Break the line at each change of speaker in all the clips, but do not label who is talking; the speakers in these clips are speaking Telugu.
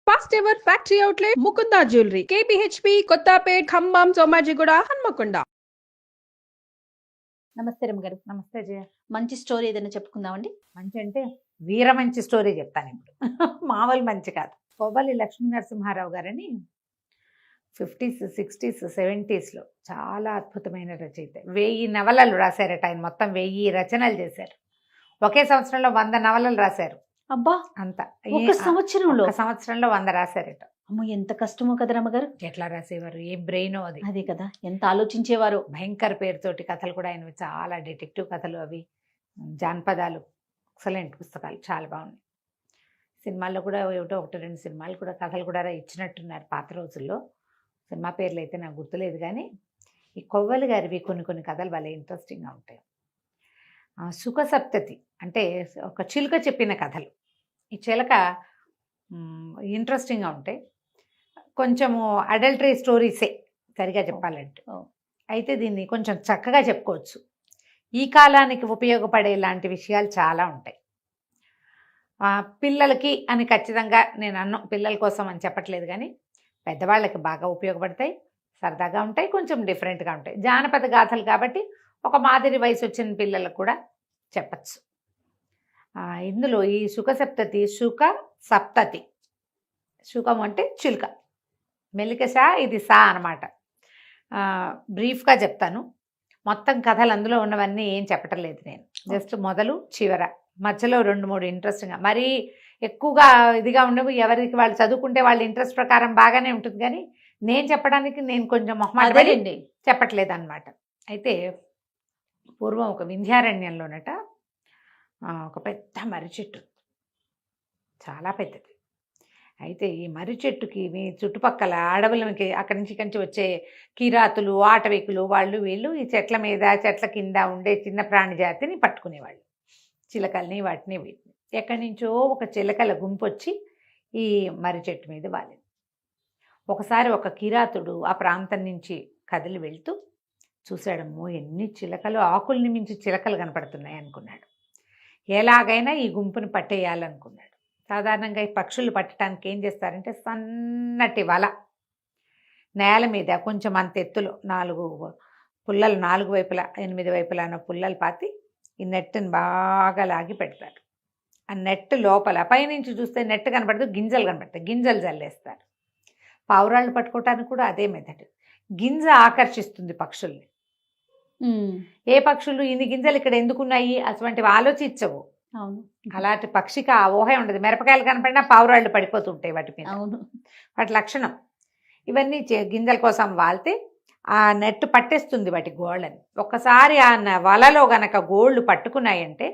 First ever factory outlet Mukunda jewellery KPHB Kothapet Khammam Somajiguda Hanamkonda.
నమస్తే రమ్మగారు.
నమస్తే జయ.
మంచి స్టోరీ ఏదైనా చెప్పుకుందామండి.
మంచి అంటే వీర మంచి స్టోరీ చెప్తాను ఇప్పుడు. మామూలు మంచి కాదు. కొవ్వలి లక్ష్మీ నరసింహారావు గారని 50s 60s 70sలో చాలా అద్భుతమైన రచయిత. 1000 నవలలు రాశారట ఆయన. మొత్తం 1000 రచనలు చేశారు. ఒకే సంవత్సరంలో 100 నవలలు రాశారు.
అబ్బా,
అంత
ఒక సంవత్సరంలో
100 రాశారట.
అమ్మో, ఎంత కష్టమో కదా రమ్మగారు.
ఎట్లా రాసేవారు, ఏ బ్రెయినో అది.
అదే కదా, ఎంత ఆలోచించేవారు.
భయంకర పేరుతోటి కథలు కూడా ఆయన చాలా డిటెక్టివ్ కథలు, అవి జానపదాలు, ఎక్సలెంట్ పుస్తకాలు, చాలా బాగున్నాయి. సినిమాల్లో కూడా ఏమిటో 1-2 సినిమాలు కూడా కథలు కూడా ఇచ్చినట్టున్నారు పాత రోజుల్లో. సినిమా పేర్లు అయితే నాకు గుర్తులేదు, కానీ ఈ కొవ్వలి గారివి కొన్ని కథలు భలే ఇంట్రెస్టింగ్గా ఉంటాయి. సుఖసప్తతి అంటే ఒక చిలుక చెప్పిన కథలు. ఈ చిలక ఇంట్రెస్టింగ్గా ఉంటాయి. కొంచెము అడల్టరీ స్టోరీసే సరిగా చెప్పాలంటే. అయితే దీన్ని కొంచెం చక్కగా చెప్పుకోవచ్చు. ఈ కాలానికి ఉపయోగపడే లాంటి విషయాలు చాలా ఉంటాయి. పిల్లలకి అని ఖచ్చితంగా నేను పిల్లల కోసం అని చెప్పట్లేదు, కానీ పెద్దవాళ్ళకి బాగా ఉపయోగపడతాయి, సరదాగా ఉంటాయి, కొంచెం డిఫరెంట్గా ఉంటాయి. జానపద గాథలు కాబట్టి ఒక మాదిరి వయసు వచ్చిన పిల్లలకు కూడా చెప్పచ్చు. ఇందులో ఈ సుఖసప్తతి, సుఖ సప్తతి, సుఖం అంటే చిలుక, మెల్లిక సా, ఇది సా అనమాట. బ్రీఫ్గా చెప్తాను. మొత్తం కథలు అందులో ఉన్నవన్నీ ఏం చెప్పటం లేదు నేను. జస్ట్ మొదలు చివర, మధ్యలో 2-3 ఇంట్రెస్టింగ్గా, మరీ ఎక్కువగా ఇదిగా ఉండవు. ఎవరికి వాళ్ళు చదువుకుంటే వాళ్ళ ఇంట్రెస్ట్ ప్రకారం బాగానే ఉంటుంది, కానీ నేను చెప్పడానికి నేను కొంచెం మొహమాటపడి చెప్పట్లేదు అనమాట. అయితే పూర్వం ఒక వింధ్యారణ్యంలోనట ఒక పెద్ద మర్రి చెట్టు, చాలా పెద్దది. అయితే ఈ మర్రి చెట్టుకి మీ చుట్టుపక్కల అడవులకి అక్కడి నుంచి ఇక్కడి నుంచి వచ్చే కిరాతులు, ఆటవికులు, వాళ్ళు వీళ్ళు ఈ చెట్ల మీద చెట్ల కింద ఉండే చిన్న ప్రాణి జాతిని పట్టుకునేవాళ్ళు. చిలకల్ని, వాటిని వీటిని. ఎక్కడి నుంచో ఒక చిలకల గుంపు వచ్చి ఈ మర్రి చెట్టు మీద వాలింది. ఒకసారి ఒక కిరాతుడు ఆ ప్రాంతం నుంచి కదిలి వెళ్తూ చూశాడమ్మో, ఎన్ని చిలకలు, ఆకుల్ని మించి చిలకలు కనపడుతున్నాయి అనుకున్నాడు. ఎలాగైనా ఈ గుంపుని పట్టేయాలనుకున్నాడు. సాధారణంగా ఈ పక్షులు పట్టడానికి ఏం చేస్తారంటే సన్నటి వల నేల మీద కొంచెం అంత ఎత్తులో 4 పుల్లలు, 4 వైపులా 8 వైపులాన పుల్లలు పాతి ఈ నెట్టుని బాగా లాగి పెడతారు. ఆ నెట్ లోపల పైనుంచి చూస్తే నెట్ కనపడదు, గింజలు కనపడతాయి. గింజలు జల్లేస్తారు. పావురాళ్ళు పట్టుకోవటానికి కూడా అదే మెథడ్. గింజ ఆకర్షిస్తుంది పక్షుల్ని. ఏ పక్షులు ఇన్ని గింజలు ఇక్కడ ఎందుకున్నాయి అటువంటివి ఆలోచించవు.
అవును,
అలాంటి పక్షికి ఆ ఊహే ఉండదు. మిరపకాయలు కనపడినా పావురాళ్ళు పడిపోతుంటాయి వాటి మీద.
అవును,
వాటి లక్షణం. ఇవన్నీ గింజల కోసం వాళ్తే ఆ నెట్ పట్టేస్తుంది వాటి గోళ్ళని. ఒక్కసారి ఆ వలలో గనక గోళ్ళు పట్టుకున్నాయంటే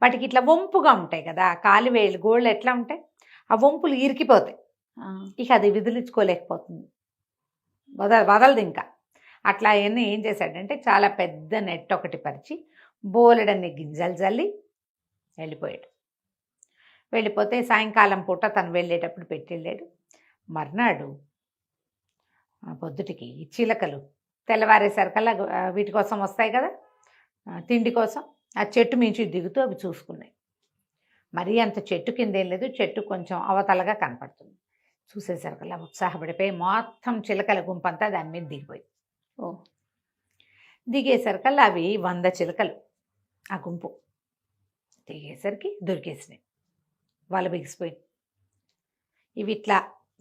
వాటికి ఇట్లా వంపుగా ఉంటాయి కదా, కాలివేళ్ళు గోళ్ళు ఎట్లా ఉంటాయి, ఆ వంపులు ఇరికిపోతాయి. ఇక అది విదిలించుకోలేకపోతుంది, వదలదు ఇంకా. అట్లా అవన్నీ ఏం చేశాడంటే చాలా పెద్ద నెట్ ఒకటి పరిచి బోలెడన్ని గింజలు జల్లి వెళ్ళిపోయాడు. వెళ్ళిపోతే సాయంకాలం పూట తను వెళ్ళేటప్పుడు పెట్టి వెళ్ళాడు. మర్నాడు పొద్దుటికి ఈ చిలకలు తెల్లవారేసరికల్లా వీటి కోసం వస్తాయి కదా, తిండి కోసం. ఆ చెట్టు మించి దిగుతూ అవి చూసుకున్నాయి. మరీ అంత చెట్టు కింద ఏం లేదు, చెట్టు కొంచెం అవతలగా కనపడుతుంది. చూసేసరికల్లా ఉత్సాహపడిపోయి మొత్తం చిలకల గుంపంతా దాని మీద దిగిపోయి. దిగేసరికల్లా అవి 100 చిలకలు ఆ గుంపు. దిగేసరికి దొరికేసినాయి, వాళ్ళ బిగిసిపోయింది. ఇవి ఇట్లా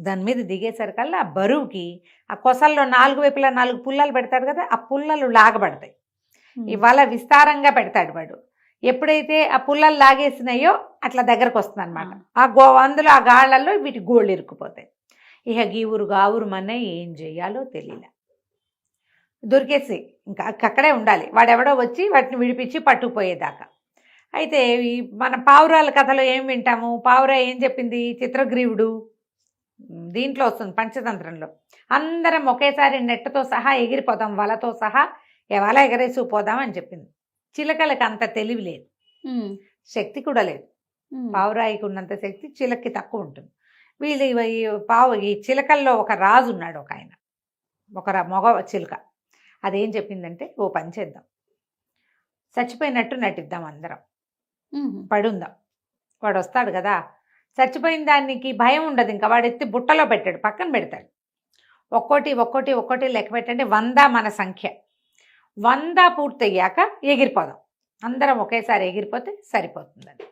దాని మీద దిగేసరికల్లా ఆ బరువుకి ఆ కొసల్లో 4 వైపులా 4 పుల్లలు పెడతాడు కదా, ఆ పుల్లలు లాగబడతాయి. ఈ వల విస్తారంగా పెడతాడు వాడు. ఎప్పుడైతే ఆ పుల్లలు లాగేసినాయో అట్లా దగ్గరకు వస్తుంది అనమాట. అందులో ఆ గాళ్లలో వీటి గోళ్ళు ఇరుక్కుపోతాయి. ఇక గీవురు గావురు మన్న ఏం చెయ్యాలో తెలియలే. దొరికేసి ఇంకా అక్కడే ఉండాలి, వాడెవడో వచ్చి వాటిని విడిపించి పట్టుకుపోయేదాకా. అయితే ఈ మన పావురాల కథలో ఏం వింటాము, పావురా ఏం చెప్పింది, చిత్రగ్రీవుడు దీంట్లో వస్తుంది పంచతంత్రంలో, అందరం ఒకేసారి నెట్టతో సహా ఎగిరిపోదాం, వలతో సహా వల ఎగరేసుకుపోదాం అని చెప్పింది. చిలకలకి అంత తెలివి లేదు, శక్తి కూడా లేదు. పావురాయికి ఉన్నంత శక్తి చిలక్కి తక్కువ ఉంటుంది. వీళ్ళు ఈ చిలకల్లో ఒక రాజు ఉన్నాడు, ఒక ఆయన, ఒక మగ చిలుక. అదేం చెప్పిందంటే, ఓ పని చేద్దాం, చచ్చిపోయినట్టు నటిద్దాం, అందరం పడుందాం, వాడు వస్తాడు కదా, చచ్చిపోయిన దానికి భయం ఉండదు, ఇంకా వాడు ఎత్తి బుట్టలో పెట్టాడు, పక్కన పెడతాడు. ఒక్కోటి ఒక్కోటి ఒక్కోటి లెక్క పెట్టండి, 100 మన సంఖ్య. 100 పూర్తయ్యాక ఎగిరిపోదాం, అందరం ఒకేసారి ఎగిరిపోతే సరిపోతుందని.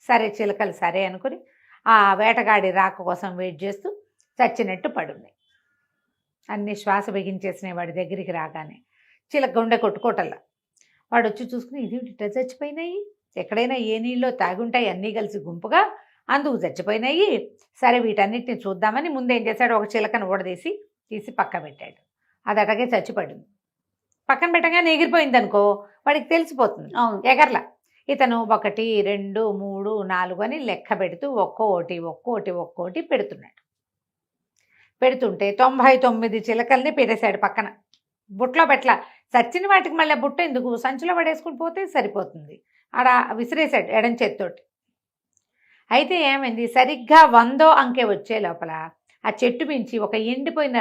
సరే చిలకలు సరే అనుకుని ఆ వేటగాడి రాక కోసం వెయిట్ చేస్తూ చచ్చినట్టు పడున్నాయి. అన్ని శ్వాస బిగించేసినాయి వాడి దగ్గరికి రాగానే. చిలక గుండె కొట్టుకోటల్లా. వాడు వచ్చి చూసుకుని ఇది ఇట్లా చచ్చిపోయినాయి, ఎక్కడైనా ఏ నీళ్ళలో తాగుంటాయి అన్నీ కలిసి గుంపుగా, అందుకు చచ్చిపోయినాయి. సరే వీటన్నిటిని చూద్దామని ముందేం చేశాడు, ఒక చిలకను తీసి పక్క పెట్టాడు. అది అటగే చచ్చిపడింది. పక్కన పెట్టగానే ఎగిరిపోయింది అనుకో, వాడికి తెలిసిపోతుంది ఎగర్లా. ఇతను 1 2 3 4 అని లెక్క పెడుతూ ఒక్కోటి పెడుతున్నాడు. పెడుతుంటే 99 చిలకల్ని పెట్టేశాడు పక్కన. బుట్టలో పెట్టలా, చచ్చిన వాటికి మళ్ళీ బుట్ట ఎందుకు, సంచిలో పడేసుకుని పోతే సరిపోతుంది. ఆడ విసిరేశాడు ఎడం చేత్తోటి. అయితే ఏమైంది, సరిగ్గా 100వ అంకె వచ్చే లోపల ఆ చెట్టు మించి ఒక ఎండిపోయిన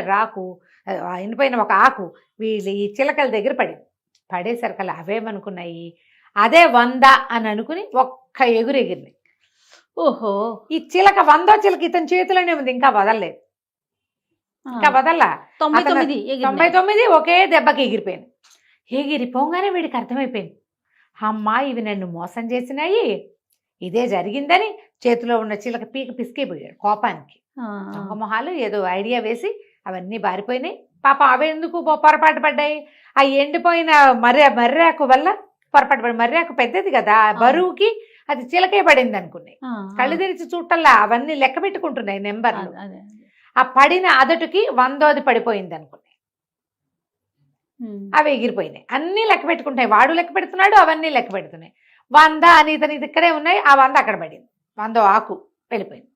ఒక ఆకు వీళ్ళు ఈ చిలకల దగ్గర పడేసరికల్లా అవేమనుకున్నాయి, అదే 100 అని అనుకుని ఒక్క ఎగురు ఎగిరినాయి.
ఓహో,
ఈ చిలక 100వ చిలక ఇతని చేతిలోనే ఉంది, ఇంకా వదలలేదు. ఇంకా వదల్లా. 99 ఒకే దెబ్బకి ఎగిరిపోయింది. ఎగిరిపోగానే వీడికి అర్థమైపోయింది, అమ్మా ఇవి నన్ను మోసం చేసినాయి, ఇదే జరిగిందని చేతిలో ఉన్న చిలక పీక పిసికిపోయాడు కోపానికి. దొంగ మొహాలు ఏదో ఐడియా వేసి అవన్నీ బారిపోయినాయి. పాప అవి ఎందుకు పొరపాటు పడ్డాయి, ఆ ఎండిపోయిన మర్రాకు వల్ల పొరపాటు పడి, మర్రాకు పెద్దది కదా, బరువుకి అది చిలకే పడింది అనుకున్నాయి. కళ్ళు తెరిచి చూడటల్లా అవన్నీ లెక్క పెట్టుకుంటున్నాయి నెంబర్లు. ఆ పడిన అదటికి 100ది పడిపోయింది అనుకున్నాయి. అవి ఎగిరిపోయినాయి. అన్నీ లెక్క పెట్టుకుంటాయి, వాడు లెక్క పెడుతున్నాడు, అవన్నీ లెక్క పెడుతున్నాయి. 100 అని ఇతను ఇక్కడే ఉన్నాయి, ఆ 100 అక్కడ పడింది. 100వ ఆకు వెళ్ళిపోయింది.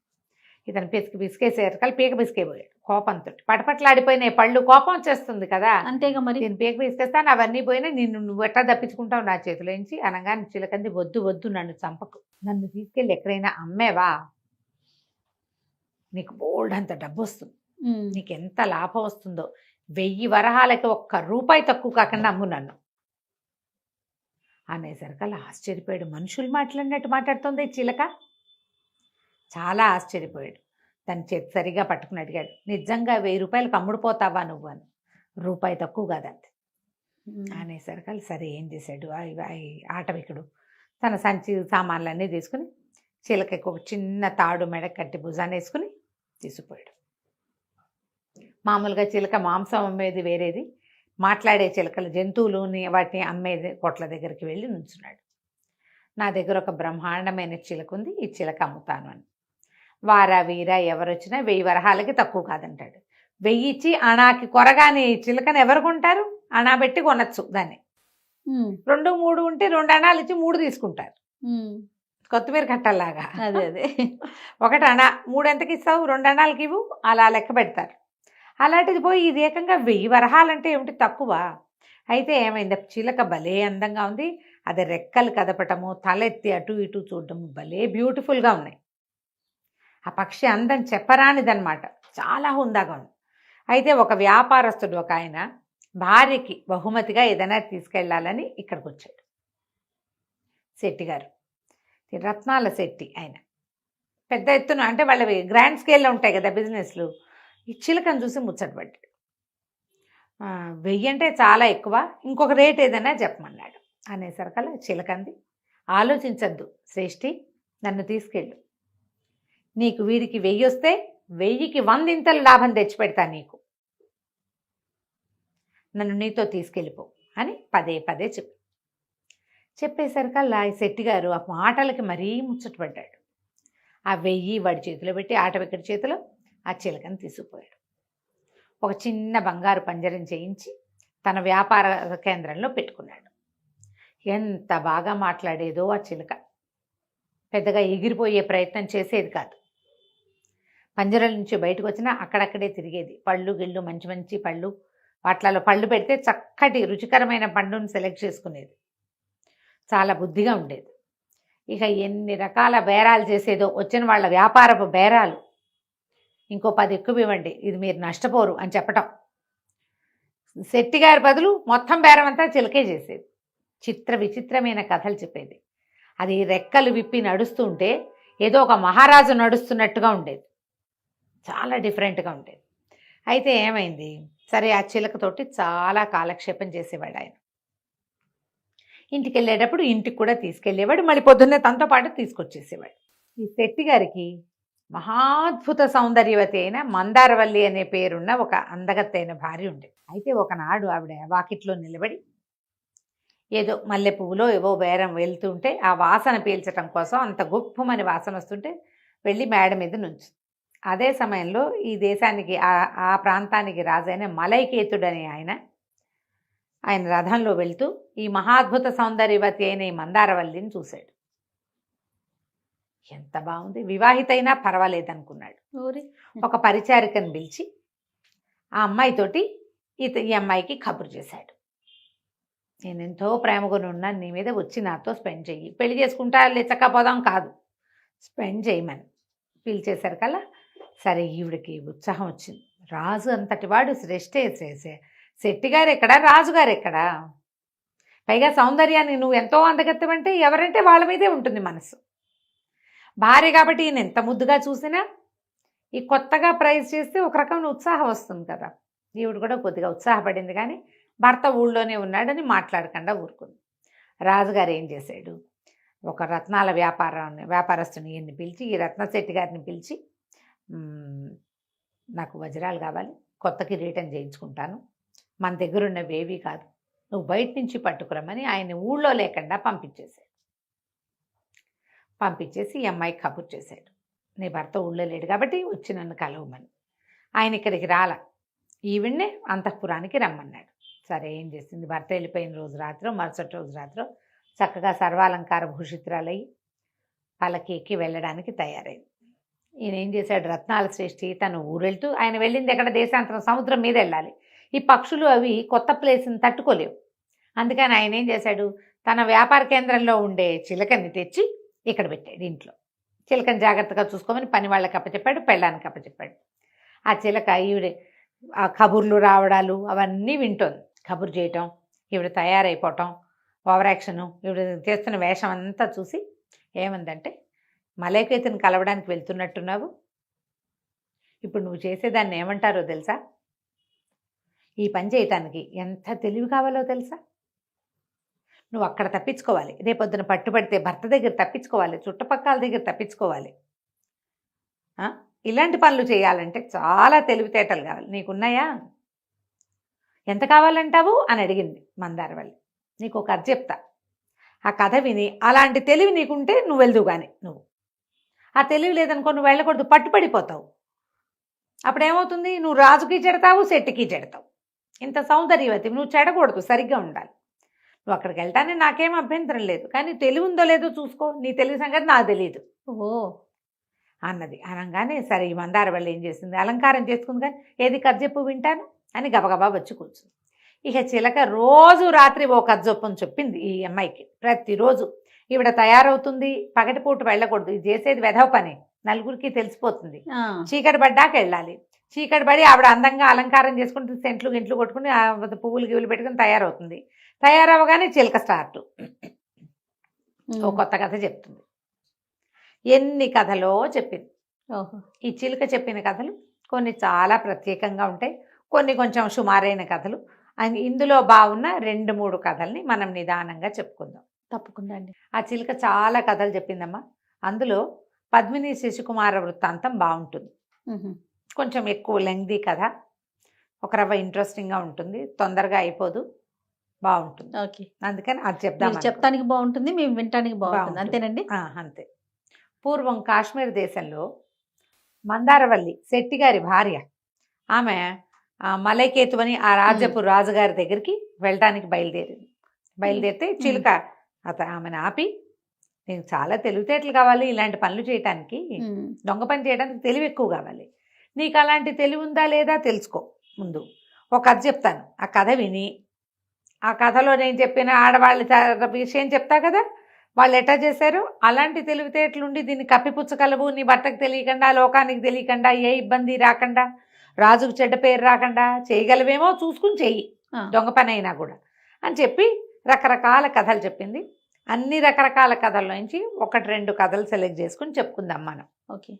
ఇతను పిసికేసేరు కలిపి పీక పిసికేపోయాడు కోపంతో. పటపట్లాడిపోయినాయి పళ్ళు, కోపం వచ్చేస్తుంది కదా,
అంతేగా మరి.
నేను పీక పిసికేస్తాను, అవన్నీ పోయినాయి, నువ్వు ఎట్లా తప్పించుకుంటావు నా చేతిలోంచి అనగానే చిలకంది, వద్దు నన్ను చంపకు, నన్ను తీసుకెళ్ళి ఎక్కడైనా అమ్మేవా నీకు బోల్డ్ అంత డబ్బు వస్తుంది, నీకు ఎంత లాభం వస్తుందో, 1000 వరహాలకి ₹1 తక్కువ కాకుండా అమ్ము నన్ను అనేసరికల్లా ఆశ్చర్యపోయాడు. మనుషులు మాట్లాడినట్టు మాట్లాడుతుంది చిలక. చాలా ఆశ్చర్యపోయాడు. తన చేతి సరిగా పట్టుకుని అడిగాడు, నిజంగా ₹1000 అమ్ముడుపోతావా నువ్వు అని. ₹1 తక్కువ కాదంతే అనేసరికల్లా సరే ఏం చేశాడు, ఆటవికుడు తన సంచి సామాన్లన్నీ తీసుకుని చిలకకి ఒక చిన్న తాడు మెడ కట్టి భుజాన్ని వేసుకుని తీసుకుపోయాడు. మామూలుగా చిలక మాంసం అమ్మేది వేరేది, మాట్లాడే చిలకలు జంతువులుని వాటిని అమ్మేది కొట్ల దగ్గరికి వెళ్ళి నుంచున్నాడు. నా దగ్గర ఒక బ్రహ్మాండమైన చిలక ఉంది, ఈ చిలక అమ్ముతాను అని. వారా వీరా ఎవరొచ్చినా 1000 వరహాలకి తక్కువ కాదంటాడు. 1000 ఇచ్చి అణాకి కొరగాని చిలకని ఎవరు కొంటారు, అణా పెట్టి కొనచ్చు దాన్ని. 2 3 ఉంటే 2 అణాలు ఇచ్చి 3 తీసుకుంటారు, కొత్తిమీర కట్టల్లాగా.
అదే
1 అణా, 3 ఎంతకి ఇస్తావు, 2 అణాలకి ఇవ్వు, అలా లెక్క పెడతారు. అలాంటిది పోయి ఇది ఏకంగా 1000 వరహాలంటే ఏమిటి తక్కువ. అయితే ఏమైంది, చిలక భలే అందంగా ఉంది, అది రెక్కలు కదపటము, తలెత్తి అటు ఇటు చూడటము భలే బ్యూటిఫుల్గా ఉన్నాయి. ఆ పక్షి అందం చెప్పరానిదనమాట, చాలా హుందాగా ఉంది. అయితే ఒక వ్యాపారస్తుడు ఒక ఆయన భార్యకి బహుమతిగా ఏదైనా తీసుకెళ్ళాలని ఇక్కడికి వచ్చాడు. శెట్టి గారు, రత్నాల శెట్టి ఆయన, పెద్ద ఎత్తున అంటే వాళ్ళవి గ్రాండ్ స్కేల్లో ఉంటాయి కదా బిజినెస్లు. ఈ చిలకను చూసి ముచ్చటపడ్డాడు. 1000 అంటే చాలా ఎక్కువ, ఇంకొక రేట్ ఏదైనా చెప్పమన్నాడు. అనేసరికల్లా చిలకంది, ఆలోచించద్దు శ్రేష్ఠి, నన్ను తీసుకెళ్ళు, నీకు వీడికి 1000 వస్తే 1000కి 100 ఇంతలు లాభం తెచ్చిపెడతా నీకు, నన్ను నీతో తీసుకెళ్ళిపో అని పదే చెప్పేసరికల్లా ఈ శెట్టి గారు ఆ మాటలకి మరీ ముచ్చటపడ్డాడు. ఆ 1000 వాడి చేతిలో పెట్టి ఆటవిక్కడి చేతిలో ఆ చిలకని తీసుకుపోయాడు. ఒక చిన్న బంగారు పంజరం చేయించి తన వ్యాపార కేంద్రంలో పెట్టుకున్నాడు. ఎంత బాగా మాట్లాడేదో ఆ చిలక, పెద్దగా ఎగిరిపోయే ప్రయత్నం చేసేది కాదు. పంజరం నుంచి బయటకు వచ్చినా అక్కడక్కడే తిరిగేది. పళ్ళు గిళ్ళు మంచి మంచి పళ్ళు, వాటిలలో పళ్ళు పెడితే చక్కటి రుచికరమైన పండుని సెలెక్ట్ చేసుకునేది. చాలా బుద్ధిగా ఉండేది. ఇక ఎన్ని రకాల బేరాలు చేసేదో, వచ్చిన వాళ్ళ వ్యాపారపు బేరాలు, ఇంకో 10 ఎక్కువ ఇవ్వండి, ఇది మీరు నష్టపోరు అని చెప్పటం. శెట్టి గారి బదులు మొత్తం బేరం అంతా చిలకే చేసేది. విచిత్రమైన కథలు చెప్పేది. అది రెక్కలు విప్పి నడుస్తుంటే ఏదో ఒక మహారాజు నడుస్తున్నట్టుగా ఉండేది, చాలా డిఫరెంట్గా ఉండేది. అయితే ఏమైంది, సరే ఆ చిలకతోటి చాలా కాలక్షేపం చేసేవాడు ఆయన. ఇంటికి వెళ్ళేటప్పుడు ఇంటికి కూడా తీసుకెళ్ళేవాడు, మళ్ళీ పొద్దున్నే తనతో పాటు తీసుకొచ్చేసేవాడు. ఈ శెట్టి గారికి మహాద్భుత సౌందర్యవతి అయిన మందారవల్లి అనే పేరున్న ఒక అందగత్తైన భార్య ఉండేది. అయితే ఒకనాడు ఆవిడ వాకిట్లో నిలబడి ఏదో మల్లె పువ్వులో ఏవో బేరం వెళ్తుంటే ఆ వాసన పీల్చడం కోసం, అంత గొప్పమని వాసన వస్తుంటే వెళ్ళి మేడ మీద నుంచి. అదే సమయంలో ఈ దేశానికి ఆ ప్రాంతానికి రాజైన మలైకేతుడు అనే ఆయన రథంలో వెళ్తూ ఈ మహాద్భుత సౌందర్యవతి అయిన ఈ మందారవల్లిని చూశాడు. ఎంత బాగుంది, వివాహితైనా పర్వాలేదు అనుకున్నాడు. ఒక పరిచారికను పిలిచి ఆ అమ్మాయితోటి ఈ అమ్మాయికి కబురు చేశాడు. నేను ఎంతో ప్రేమగా ఉన్నాను, నీ మీద వచ్చి నాతో స్పెండ్ చెయ్యి, పెళ్లి చేసుకుంటా లేచకపోదాం కాదు, స్పెండ్ చేయమని పిలిచేసరికల్లా సరే ఈవిడికి ఉత్సాహం వచ్చింది. రాజు అంతటి వాడు శెట్టి గారు ఎక్కడా, రాజుగారు ఎక్కడా, పైగా సౌందర్యాన్ని నువ్వు ఎంతో అందగత్తవంటే ఎవరంటే వాళ్ళ మీదే ఉంటుంది మనసు. భార్య కాబట్టి ఈయన ఎంత ముద్దుగా చూసినా ఈ కొత్తగా ప్రైజ్ చేస్తే ఒక రకమైన ఉత్సాహం వస్తుంది కదా. ఈవిడ కూడా కొద్దిగా ఉత్సాహపడింది, కానీ భర్త ఊళ్ళోనే ఉన్నాడని మాట్లాడకుండా ఊరుకుంది. రాజుగారు ఏం చేశాడు, ఒక రత్నాల వ్యాపారస్తుని ఈయన్ని పిలిచి, ఈ రత్నశెట్టి గారిని పిలిచి, నాకు వజ్రాలు కావాలి, కొత్త కిరీటం చేయించుకుంటాను, మన దగ్గర ఉన్నవేవీ కాదు, నువ్వు బయట నుంచి పట్టుకురమ్మని ఆయన ఊళ్ళో లేకుండా పంపించేసి ఈ అమ్మాయికి కబుర్ చేశాడు. నీ భర్త ఊళ్ళో లేడు కాబట్టి వచ్చి నన్ను కలవమని. ఆయన ఇక్కడికి రాలా, ఈవిడ్నే అంతఃపురానికి రమ్మన్నాడు. సరే ఏం చేసింది, భర్త వెళ్ళిపోయిన రోజు రాత్రి మరుసటి రోజు రాత్రి చక్కగా సర్వాలంకార భూషితురాలయ్యి పల్లకీకి వెళ్ళడానికి తయారైంది. ఈయన ఏం చేశాడు, రత్నాల శ్రేష్ఠి తను ఊరెళ్తూ, ఆయన వెళ్ళింది ఎక్కడ దేశాంతరం, సముద్రం మీద వెళ్ళాలి. ఈ పక్షులు అవి కొత్త ప్లేస్ని తట్టుకోలేవు. అందుకని ఆయన ఏం చేశాడు, తన వ్యాపార కేంద్రంలో ఉండే చిలకని తెచ్చి ఇక్కడ పెట్టాడు ఇంట్లో. చిలకని జాగ్రత్తగా చూసుకోమని పని వాళ్ళకి అప్పచెప్పాడు, పెళ్ళానికి అప్పచెప్పాడు. ఆ చిలక ఈవిడ ఆ కబుర్లు రావడాలు అవన్నీ వింటోంది. కబురు చేయటం, ఈవిడ తయారైపోవటం, ఓవర్ యాక్షను, ఈవిడ చేస్తున్న వేషం అంతా చూసి ఏమందంటే, మలైకేతుని కలవడానికి వెళ్తున్నట్టున్నావు, ఇప్పుడు నువ్వు చేసేదాన్ని ఏమంటారో తెలుసా, ఈ పని చేయటానికి ఎంత తెలివి కావాలో తెలుసా, నువ్వు అక్కడ తప్పించుకోవాలి, రేపొద్దున పట్టుబడితే భర్త దగ్గర తప్పించుకోవాలి, చుట్టుపక్కల దగ్గర తప్పించుకోవాలి, ఇలాంటి పనులు చేయాలంటే చాలా తెలివితేటలు కావాలి, నీకున్నాయా, ఎంత కావాలంటావు అని అడిగింది మందారవల్లి. నీకు ఒక కథ చెప్తా, ఆ కథ విని అలాంటి తెలివి నీకుంటే నువ్వు వెళ్దువు, కానీ నువ్వు ఆ తెలివి లేదనుకో నువ్వు వెళ్ళకూడదు, పట్టుపడిపోతావు. అప్పుడేమవుతుంది, నువ్వు రాజుకి చెడతావు, శెట్టికి చెడతావు. ఇంత సౌందర్యవతి, నువ్వు చెడకూడదు, సరిగ్గా ఉండాలి. నువ్వు అక్కడికి వెళ్తానే నాకేం అభ్యంతరం లేదు, కానీ తెలివి ఉందో లేదో చూసుకో, నీ తెలివి సంగతి నాకు తెలియదు అన్నది. అనగానే సరే ఈ మందారవల్లి ఏం చేసింది, అలంకారం చేసుకుంది, కానీ ఏది కథ చెప్పు వింటాను అని గబగబా వచ్చి కూర్చుంది. ఇక చిలక రోజు రాత్రి ఓ కథ చొప్పుని చెప్పింది ఈ అమ్మాయికి. ప్రతిరోజు ఈవిడ తయారవుతుంది, పగటిపూట వెళ్ళకూడదు, ఇది చేసేది వెధవ పని, నలుగురికి తెలిసిపోతుంది, చీకటి పడ్డాక వెళ్ళాలి. చీకటి పడి ఆవిడ అందంగా అలంకారం చేసుకుంటుంది, సెంట్లు గింట్లు కొట్టుకుని పువ్వులు గివ్వులు పెట్టుకుని తయారవుతుంది. తయారవగానే చిలక స్టార్ట్ ఓ కొత్త కథ చెప్తుంది. ఎన్ని కథలో చెప్పింది. ఈ చిలుక చెప్పిన కథలు కొన్ని చాలా ప్రత్యేకంగా ఉంటాయి, కొన్ని కొంచెం సుమారైన కథలు. ఇందులో బాగున్న 2-3 కథల్ని మనం నిదానంగా చెప్పుకుందాం.
తప్పకుండా అండి.
ఆ చిలుక చాలా కథలు చెప్పిందమ్మా. అందులో పద్మిని శశికుమార వృత్తాంతం బాగుంటుంది, కొంచెం ఎక్కువ లెంగ్దీ కథ, ఒక రవ్వ ఇంట్రెస్టింగ్గా ఉంటుంది, తొందరగా అయిపోదు, బాగుంటుంది.
ఓకే,
అందుకని అది చెప్దాం.
చెప్తానికి బాగుంటుంది, మేము వినటానికి బాగుంటుంది, అంతేనండి.
అంతే. పూర్వం కాశ్మీర్ దేశంలో మందారవల్లి శెట్టి గారి భార్య, ఆమె మలైకేతు అని ఆ రాజ్యపు రాజుగారి దగ్గరికి వెళ్ళడానికి బయలుదేరితే చిలుక ఆమెను ఆపి, నీకు చాలా తెలివితేటలు కావాలి ఇలాంటి పనులు చేయటానికి, దొంగ పని చేయడానికి తెలివి ఎక్కువ కావాలి, నీకు అలాంటి తెలివి ఉందా లేదా తెలుసుకో, ముందు ఒక కథ చెప్తాను, ఆ కథ విని ఆ కథలో నేను చెప్పిన ఆడవాళ్ళ విషయం చెప్తా కదా, వాళ్ళు ఎట్లా చేశారు, అలాంటి తెలివితేటలుండి దీన్ని కప్పిపుచ్చగలవు, నీ భర్తకు తెలియకుండా, లోకానికి తెలియకుండా, ఏ ఇబ్బంది రాకుండా, రాజుకు చెడ్డ పేరు రాకుండా చేయగలవేమో చూసుకుని చెయ్యి, దొంగ పని అయినా కూడా అని చెప్పి రకరకాల కథలు చెప్పింది. అన్ని రకరకాల కథల నుంచి ఒకటి రెండు కథలు సెలెక్ట్ చేసుకుని చెప్పుకుందాం మనం.
ఓకే.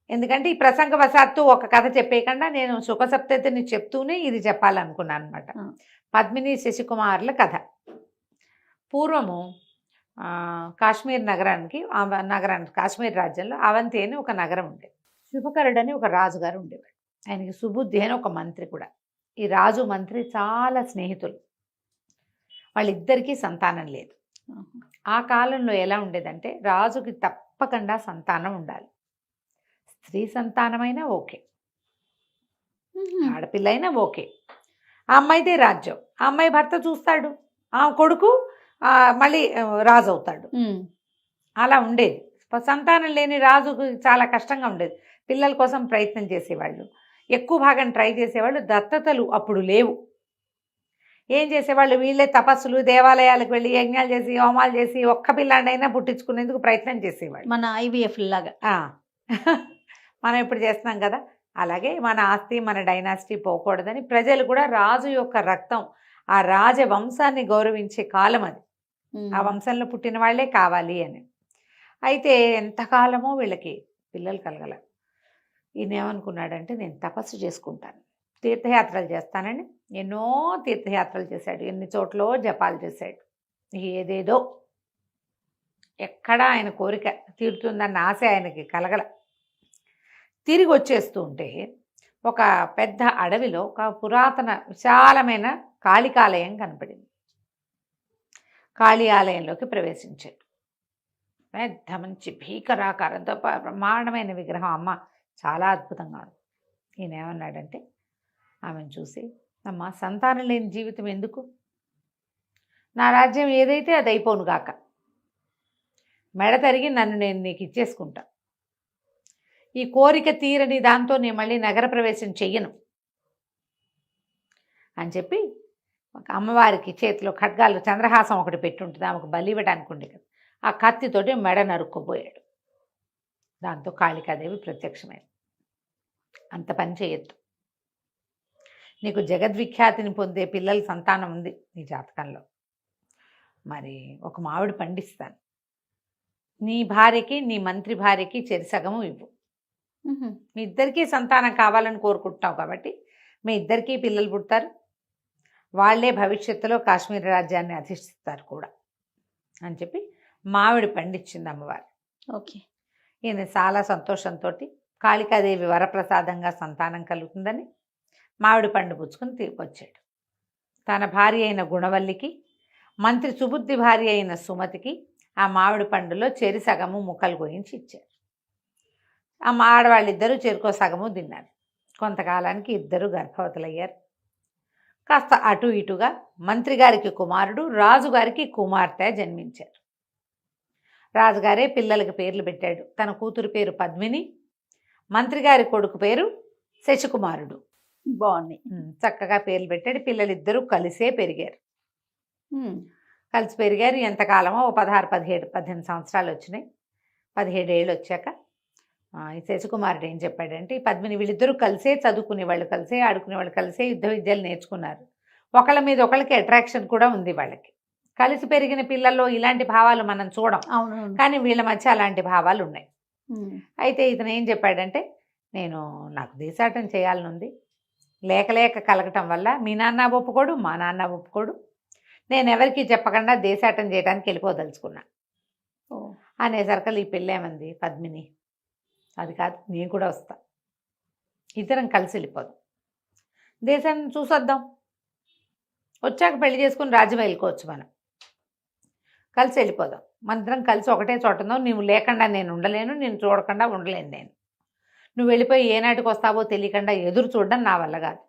ఎందుకంటే ఈ ప్రసంగవశాత్తు ఒక కథ చెప్పేయకుండా నేను సుఖసప్తతిని చెప్తూనే ఇది చెప్పాలనుకున్నాను అనమాట. పద్మిని శశికుమారుల కథ. పూర్వము కాశ్మీర్ నగరానికి కాశ్మీర్ రాజ్యంలో అవంతి అని ఒక నగరం ఉండేది. శుభకరుడు అని ఒక రాజుగారు ఉండేవాడు. ఆయనకి సుబుద్ధి అని ఒక మంత్రి కూడా. ఈ రాజు మంత్రి చాలా స్నేహితులు. వాళ్ళిద్దరికీ సంతానం లేదు. ఆ కాలంలో ఎలా ఉండేదంటే రాజుకి తప్పకుండా సంతానం ఉండాలి. స్త్రీ సంతానమైనా ఓకే, ఆడపిల్ల అయినా ఓకే. ఆ అమ్మాయిదే రాజ్యం. ఆ అమ్మాయి భర్త చూస్తాడు, ఆ కొడుకు మళ్ళీ రాజు అవుతాడు. అలా ఉండేది. సంతానం లేని రాజుకు చాలా కష్టంగా ఉండేది. పిల్లల కోసం ప్రయత్నం చేసేవాళ్ళు, ఎక్కువ భాగం ట్రై చేసేవాళ్ళు. దత్తతలు అప్పుడు లేవు. ఏం చేసేవాళ్ళు, వీళ్ళే తపస్సులు, దేవాలయాలకు వెళ్ళి యజ్ఞాలు చేసి హోమాలు చేసి ఒక్క పిల్లాడైనా పుట్టించుకునేందుకు ప్రయత్నం చేసేవాళ్ళు.
మన IVF లాగా
మనం ఇప్పుడు చేస్తున్నాం కదా, అలాగే మన ఆస్తి మన డైనాసిటీ పోకూడదని ప్రజలు కూడా రాజు యొక్క రక్తం, ఆ రాజవంశాన్ని గౌరవించే కాలం అది. ఆ వంశంలో పుట్టిన వాళ్ళే కావాలి అని. అయితే ఎంతకాలమో వీళ్ళకి పిల్లలు కలగల. ఈయన ఏమనుకున్నాడంటే నేను తపస్సు చేసుకుంటాను, తీర్థయాత్రలు చేస్తానని ఎన్నో తీర్థయాత్రలు చేశాడు. ఎన్ని చోట్ల జపాలు చేశాడు. ఏదేదో ఎక్కడా ఆయన కోరిక తీరుతుందన్న ఆశ ఆయనకి కలగల. తిరిగి వచ్చేస్తూ ఉంటే ఒక పెద్ద అడవిలో ఒక పురాతన విశాలమైన కాళికాలయం కనపడింది. కాళీ ఆలయంలోకి ప్రవేశించాడు. పెద్ద మంచి భీకరాకారంతో బ్రహ్మాండమైన విగ్రహం. అమ్మ చాలా అద్భుతంగా ఉంది. ఈయన ఏమన్నాడంటే ఆమెను చూసి, అమ్మ సంతానం లేని జీవితం ఎందుకు, నా రాజ్యం ఏదైతే అది అయిపోను గాక, మెడ తరిగి నన్ను నేను నీకు ఇచ్చేసుకుంటా, ఈ కోరిక తీరని దాంతో నేను మళ్ళీ నగర ప్రవేశం చెయ్యను అని చెప్పి ఒక అమ్మవారికి చేతిలో ఖడ్గాలు చంద్రహాసం ఒకటి పెట్టుంటుంది, ఆమెకు బలి ఇవ్వడానికి ఉండే కదా, ఆ కత్తితోటి మెడ నరుక్కుపోయాడు. దాంతో కాళికాదేవి ప్రత్యక్షమైంది. అంత పని చేయొద్దు, నీకు జగద్విఖ్యాతిని పొందే పిల్లల సంతానం ఉంది నీ జాతకంలో, మరి ఒక మామిడి పండిస్తాను, నీ భార్యకి నీ మంత్రి భార్యకి చెరిసగము ఇవ్వు, మీ ఇద్దరికీ సంతానం కావాలని కోరుకుంటున్నావు కాబట్టి మీ ఇద్దరికీ పిల్లలు పుడతారు, వాళ్లే భవిష్యత్తులో కాశ్మీర్ రాజ్యాన్ని అధిష్టిస్తారు కూడా అని చెప్పి మామిడి పండించింది అమ్మవారు.
ఓకే.
ఈయన చాలా సంతోషంతో కాళికాదేవి వరప్రసాదంగా సంతానం కలుగుతుందని మామిడి పండు పుచ్చుకుని వచ్చాడు. తన భార్య అయిన గుణవల్లికి, మంత్రి సుబుద్ధి భార్య అయిన సుమతికి ఆ మామిడి పండులో చెరి సగము ముక్కలు కోయించి ఇచ్చారు. ఆ ఆడవాళ్ళిద్దరూ చెరుకో సగము తిన్నారు. కొంతకాలానికి ఇద్దరు గర్భవతులయ్యారు. కాస్త అటు ఇటుగా మంత్రిగారికి కుమారుడు, రాజుగారికి కుమార్తె జన్మించారు. రాజుగారే పిల్లలకి పేర్లు పెట్టాడు. తన కూతురు పేరు పద్మిని, మంత్రిగారి కొడుకు పేరు శశికుమారుడు.
బాగుంది,
చక్కగా పేర్లు పెట్టాడు. పిల్లలిద్దరూ కలిసే పెరిగారు. కలిసి పెరిగారు. ఎంతకాలమో 16, 17, 18 సంవత్సరాలు వచ్చినాయి. 17 ఏళ్ళు వచ్చాక ఈ శశికుమారుడు ఏం చెప్పాడంటే, ఈ పద్మిని వీళ్ళిద్దరూ కలిసే చదువుకునేవాళ్ళు, కలిసే ఆడుకునేవాళ్ళు, కలిసే యుద్ధ విద్యలు నేర్చుకున్నారు. ఒకళ్ళ మీద ఒకళ్ళకి అట్రాక్షన్ కూడా ఉంది వాళ్ళకి. కలిసి పెరిగిన పిల్లల్లో ఇలాంటి భావాలు మనం చూడం, కానీ వీళ్ళ మధ్య అలాంటి భావాలు ఉన్నాయి. అయితే ఇతను ఏం చెప్పాడంటే, నాకు దేశాటం చేయాలనుంది, లేక కలగటం వల్ల మీ నాన్న ఒప్పుకోడు, మా నాన్న ఒప్పుకోడు, నేను ఎవరికి చెప్పకుండా దేశాటం చేయడానికి వెళ్ళిపోదలుచుకున్నా అనేసరికలు ఈ పెళ్ళేమంది పద్మిని, అది కాదు నేను కూడా వస్తా, ఇద్దరం కలిసి వెళ్ళిపోదాం, దేశాన్ని చూసొద్దాం, వచ్చాక పెళ్లి చేసుకుని రాజ్యం వెళ్ళుకోవచ్చు, మనం కలిసి వెళ్ళిపోదాం, మనిద్దరం కలిసి ఒకటే చోటుందాం, నువ్వు లేకుండా నేను ఉండలేను, నేను చూడకుండా ఉండలేను, నువ్వు వెళ్ళిపోయి ఏనాటికి వస్తావో తెలియకుండా ఎదురు చూడడం నా వల్ల కాదు,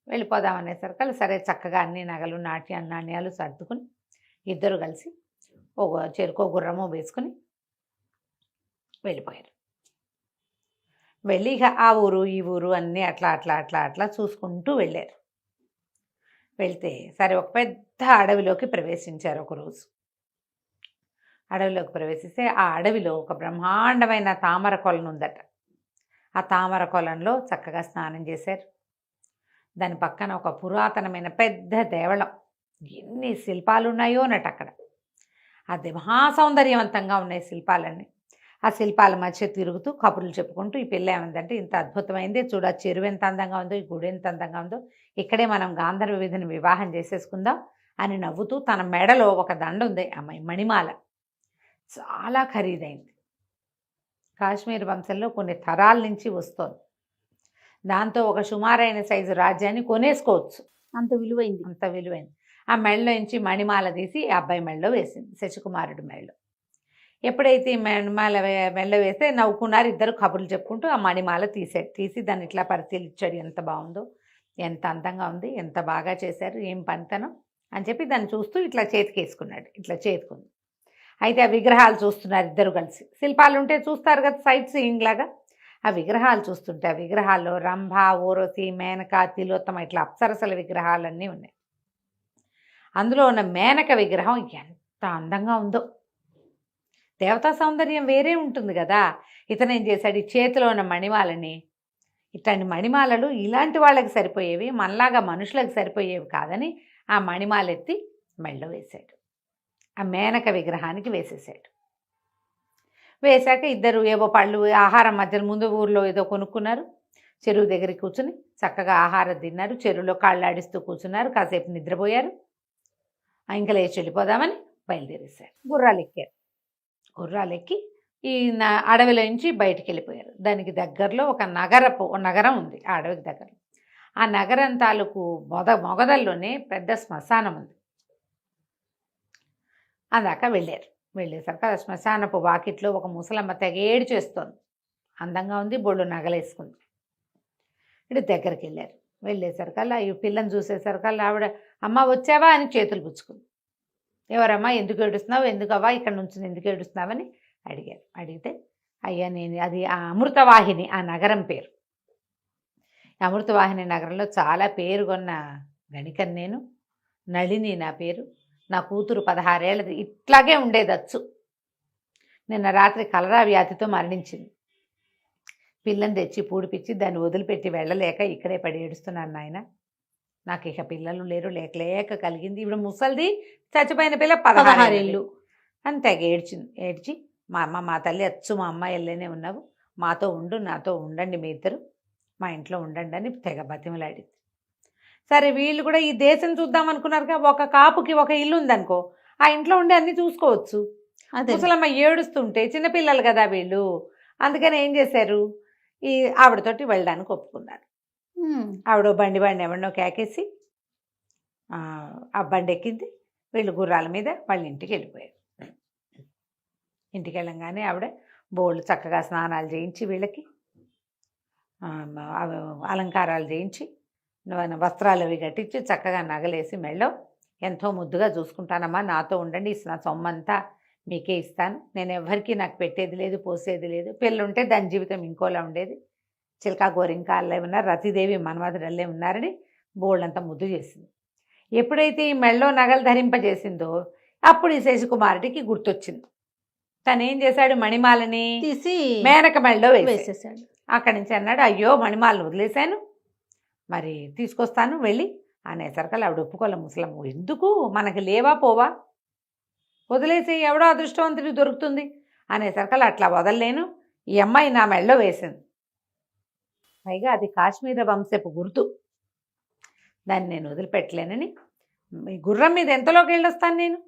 వెళ్ళిపోదామనేసరికి సరే చక్కగా అన్ని నగలు నాణ్యాలు సర్దుకుని ఇద్దరు కలిసి చెరుకో గుర్రమో వేసుకుని వెళ్ళిపోయారు. వెళ్ళి ఇక ఆ ఊరు ఈ ఊరు అన్నీ అట్లా చూసుకుంటూ వెళ్ళారు. వెళ్తే సరే ఒక పెద్ద అడవిలోకి ప్రవేశించారు. ఒకరోజు అడవిలోకి ప్రవేశిస్తే ఆ అడవిలో ఒక బ్రహ్మాండమైన తామర కొలను ఉందట. ఆ తామర కొలంలో చక్కగా స్నానం చేశారు. దాని పక్కన ఒక పురాతనమైన పెద్ద ఎన్ని శిల్పాలు ఉన్నాయో నట అక్కడ. అది మహాసౌందర్యవంతంగా ఉన్నాయి శిల్పాలన్నీ. ఆ శిల్పాల మధ్య తిరుగుతూ కబుర్లు చెప్పుకుంటూ ఈ పిల్ల ఏమందంటే, ఇంత అద్భుతమైంది చూడ, చెరువు ఎంత అందంగా ఉందో, ఈ గుడి ఎంత అందంగా ఉందో, ఇక్కడే మనం గాంధర్వ విధిని వివాహం చేసేసుకుందాం అని నవ్వుతూ, తన మెడలో ఒక దండ ఉంది, అమ్మాయి మణిమాల, చాలా ఖరీదైంది. కాశ్మీర్ వంశంలో కొన్ని తరాల నుంచి వస్తోంది. దాంతో ఒక సుమారైన సైజు రాజ్యాన్ని కొనేసుకోవచ్చు,
అంత విలువైంది.
అంత విలువైంది. ఆ మెడలో నుంచి మణిమాల తీసి ఆ అబ్బాయి మెడలో వేసింది, శశికుమారుడి మెడలో. ఎప్పుడైతే ఈ మణిమాల మెడలో వేస్తే నవ్వుకున్నారు ఇద్దరు, కబుర్లు చెప్పుకుంటూ. ఆ మణిమాల తీసి దాన్ని ఇట్లా పరిశీలించాడు, ఎంత బాగుందో, ఎంత అందంగా ఉంది, ఎంత బాగా చేశారు, ఏం పనితనం అని చెప్పి దాన్ని చూస్తూ ఇట్లా చేతికి వేసుకున్నాడు, ఇట్లా చేతికుంది. అయితే ఆ విగ్రహాలు చూస్తున్నారు ఇద్దరు కలిసి. శిల్పాలు ఉంటే చూస్తారు కదా సైట్ సీయింగ్ లాగా. ఆ విగ్రహాలు చూస్తుంటే ఆ విగ్రహాల్లో రంభ, ఊర్వశి, మేనక, తిలోత్తమ ఇట్లా అప్సరసల విగ్రహాలన్నీ ఉన్నాయి. అందులో ఉన్న మేనక విగ్రహం ఎంత అందంగా ఉందో. దేవతా సౌందర్యం వేరే ఉంటుంది కదా. ఇతను ఏం చేశాడు, ఈ చేతిలో ఉన్న మణిమాలని, ఇట్లాంటి మణిమాలలు ఇలాంటి వాళ్ళకి సరిపోయేవి, మనలాగా మనుషులకు సరిపోయేవి కాదని ఆ మణిమాల ఎత్తి మెళ్ళో వేశాడు, ఆ మేనక విగ్రహానికి వేసేసాడు. వేశాక ఇద్దరు ఏవో పళ్ళు ఆహారం మధ్యలో ముందు ఊర్లో ఏదో కొనుక్కున్నారు, చెరువు దగ్గరికి కూర్చుని చక్కగా ఆహారం తిన్నారు, చెరువులో కాళ్ళాడిస్తూ కూర్చున్నారు, కాసేపు నిద్రపోయారు. ఇంకా లేచి వెళ్ళిపోదామని బయలుదేరేశారు. గుర్రాలు ఎక్కారు. గుర్రాలు ఎక్కి ఈ అడవిలో నుంచి బయటికి వెళ్ళిపోయారు. దానికి దగ్గరలో ఒక నగరం ఉంది ఆ అడవికి దగ్గరలో. ఆ నగరం తాలూకు మొగదల్లోనే పెద్ద శ్మశానం ఉంది. అందాక వెళ్ళారు. వెళ్ళేసరికి ఆ శ్మశానపు వాకిట్లో ఒక ముసలమ్మ తెగ ఏడు చేస్తోంది. అందంగా ఉంది, బొళ్ళు నగలేసుకుంది. ఇటు దగ్గరికి వెళ్ళారు. వెళ్ళేసరికల్లా ఈ పిల్లని చూసేసరికల్లా ఆవిడ, అమ్మ వచ్చావా అని చేతులు పుచ్చుకుంది. ఎవరమ్మా, ఎందుకు ఏడుస్తున్నావు, ఎందుకవ్వా ఇక్కడ నుంచి ఎందుకు ఏడుస్తున్నావని అడిగారు. అడిగితే, అయ్యా నేను అది ఆ అమృతవాహిని ఆ నగరం పేరు. అమృతవాహిని నగరంలో చాలా పేరుగొన్న గణికని నేను, నళిని నా పేరు. నా కూతురు 16 ఏళ్ళది, ఇట్లాగే ఉండేది అచ్చు. నిన్న రాత్రి కలరా వ్యాధితో మరణించింది. పిల్లని తెచ్చి పూడిపిచ్చి దాన్ని వదిలిపెట్టి వెళ్ళలేక ఇక్కడే పడి ఏడుస్తున్నాను నాయన. నాకు ఇక పిల్లలు లేరు, లేక కలిగింది. ఇప్పుడు ముసలిది, చచ్చిపోయిన పిల్ల 16 ఏళ్ళు అని తెగ ఏడ్చి మా అమ్మ, మా తల్లి అచ్చు మా అమ్మ ఎల్లనే ఉన్నావు, మాతో ఉండు, నాతో ఉండండి, మీ ఇద్దరు మా ఇంట్లో ఉండండి అని తెగ బతిమలాడింది. సరే వీళ్ళు కూడా ఈ దేశం చూద్దాం అనుకున్నారుగా. ఒక కాపుకి ఒక ఇల్లు ఉందనుకో, ఆ ఇంట్లో ఉండి అన్నీ చూసుకోవచ్చు. ముసలమ్మ ఏడుస్తుంటే చిన్నపిల్లలు కదా వీళ్ళు, అందుకని ఏం చేశారు, ఈ ఆవిడతోటి వెళ్ళడానికి ఒప్పుకున్నారు. ఆవిడ బండి ఎవరినో కేకేసి ఆ బండి ఎక్కింది. వీళ్ళు గుర్రాల మీద వాళ్ళ ఇంటికి వెళ్ళిపోయారు. ఇంటికి వెళ్ళంగానే ఆవిడ బోళ్ళు చక్కగా స్నానాలు చేయించి, వీళ్ళకి అలంకారాలు చేయించి, వస్త్రాలు అవి కట్టించి, చక్కగా నగలేసి మెళ్ళో, ఎంతో ముద్దుగా చూసుకుంటానమ్మా, నాతో ఉండండి, నా సొమ్మంతా మీకే ఇస్తాను, నేను ఎవరికి నాకు పెట్టేది లేదు, పోసేది లేదు. పిల్లుంటే దాని జీవితం ఇంకోలా ఉండేది, చిలకా గోరింకాళ్ళే ఉన్నారు, రతిదేవి మన్మధుడల్లే ఉన్నారని బోళ్ళంతా ముద్దు చేసింది. ఎప్పుడైతే ఈ మెళ్ళో నగలు ధరింపజేసిందో అప్పుడు ఈ శశికుమారుడికి గుర్తొచ్చింది. తను ఏం చేశాడు, మణిమాలని
తీసి
మేనక మెళ్ళో
వేసేసాడు.
అక్కడి నుంచి అన్నాడు, అయ్యో మణిమాలను వదిలేశాను, మరి తీసుకొస్తాను వెళ్ళి అనేసరికల్ ఆవిడ ఒప్పుకోలే. ముసలమ్మ, ఎందుకు, మనకి లేవా పోవా, వదిలేసి ఎవడో అదృష్టవంతుడికి దొరుకుతుంది అనేసరికల్ అట్లా వదలలేను, ఈ అమ్మాయి నా మెళ్ళో వేసింది, పైగా అది కాశ్మీర వంశపు గుర్తు, దాన్ని నేను వదిలిపెట్టలేనని, ఈ గుర్రం మీద ఎంతలోకి వెళ్ళొస్తాను నేను,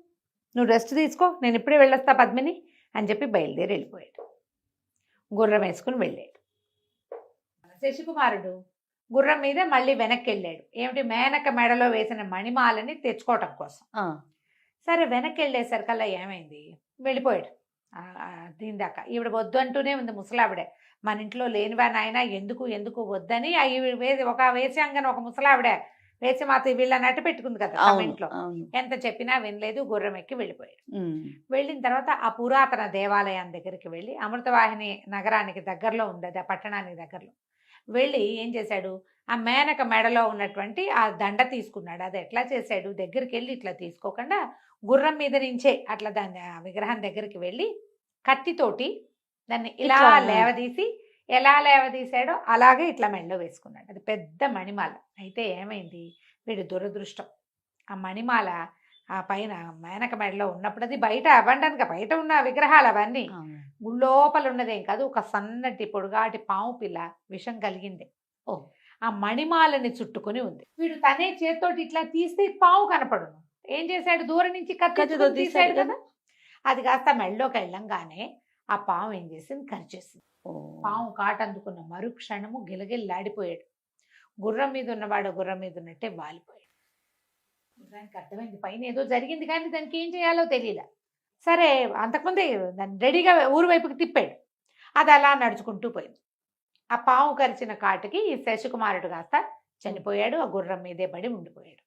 నువ్వు రెస్ట్ తీసుకో, నేను ఇప్పుడే వెళ్ళొస్తా పద్మిని అని చెప్పి బయలుదేరి వెళ్ళిపోయాడు. గుర్రం వేసుకుని వెళ్ళాడు. శశికుమారుడు గుర్రం మీద మళ్ళీ వెనక్కి వెళ్ళాడు. ఏమిటి, మేనక మెడలో వేసిన మణిమాలని తెచ్చుకోవటం కోసం. సరే వెనక్కి వెళ్ళేసరికల్లా ఏమైంది, వెళ్ళిపోయాడు. దీని దాకా ఈవిడ వద్దు అంటూనే ఉంది ముసలావిడే, మన ఇంట్లో లేనివా నాయన, ఎందుకు వద్దని ఒక వేశ్యాంగన, ఒక ముసలావిడే వేసి మాత వీళ్ళని అట్టు పెట్టుకుంది కదా తమ ఇంట్లో. ఎంత చెప్పినా వినలేదు, గుర్రం ఎక్కి వెళ్ళిపోయాడు. వెళ్ళిన తర్వాత ఆ పురాతన దేవాలయం దగ్గరికి వెళ్ళి, అమృతవాహిని నగరానికి దగ్గరలో ఉంది అది, ఆ పట్టణానికి దగ్గరలో వెళ్ళి ఏం చేశాడు, ఆ మేనక మెడలో ఉన్నటువంటి ఆ దండ తీసుకున్నాడు. అది ఎట్లా చేశాడు, దగ్గరికి వెళ్ళి ఇట్లా తీసుకోకుండా గుర్రం మీద నుంచే అట్లా దాన్ని ఆ విగ్రహం దగ్గరికి వెళ్ళి కత్తితోటి దాన్ని ఇలా లేవదీసి, ఎలా లేవదీశాడో అలాగే ఇట్లా మెడలో వేసుకున్నాడు. అది పెద్ద మణిమాల. అయితే ఏమైంది, వీడు దురదృష్టం, ఆ మణిమాల ఆ పైన మేనక మెడలో ఉన్నప్పుడు అది బయట అవ్వండానిక బయట ఉన్న విగ్రహాలు అవన్నీ
అవును.
లోపల ఉన్నదేం కాదు, ఒక సన్నటి పొడుగాటి పాము పిల్ల విషం కలిగింది.
ఓ.
ఆ మణిమాలని చుట్టుకొని ఉంది. వీడు తనే చేత్తోటి ఇట్లా తీస్తే పాము కనపడును. ఏం చేశాడు, దూరం నుంచి
కత్తితో
కత్తితో
తీశాడు
తీశాడు కదా. అది కాస్త మెడలోకి వెళ్ళంగానే ఆ పాము ఏం చేసింది, కరిచేసింది.
ఓ.
పాము కాటందుకున్న మరుక్షణము గిలగిల్లాడిపోయాడు. గుర్రం మీద ఉన్నవాడు గుర్రం మీద ఉన్నట్టే వాలిపోయాడు. దానికి అర్థమైంది పైన ఏదో జరిగింది, కానీ దానికి ఏం చేయాలో తెలియలే. సరే, అంతకుముందే దాన్ని రెడీగా ఊరు వైపుకి తిప్పాడు. అది అలా నడుచుకుంటూ పోయింది. ఆ పాము కరిచిన కాటుకి ఈ శశికుమారుడు కాస్త చనిపోయాడు. ఆ గుర్రం మీదే పడి ఉండిపోయాడు.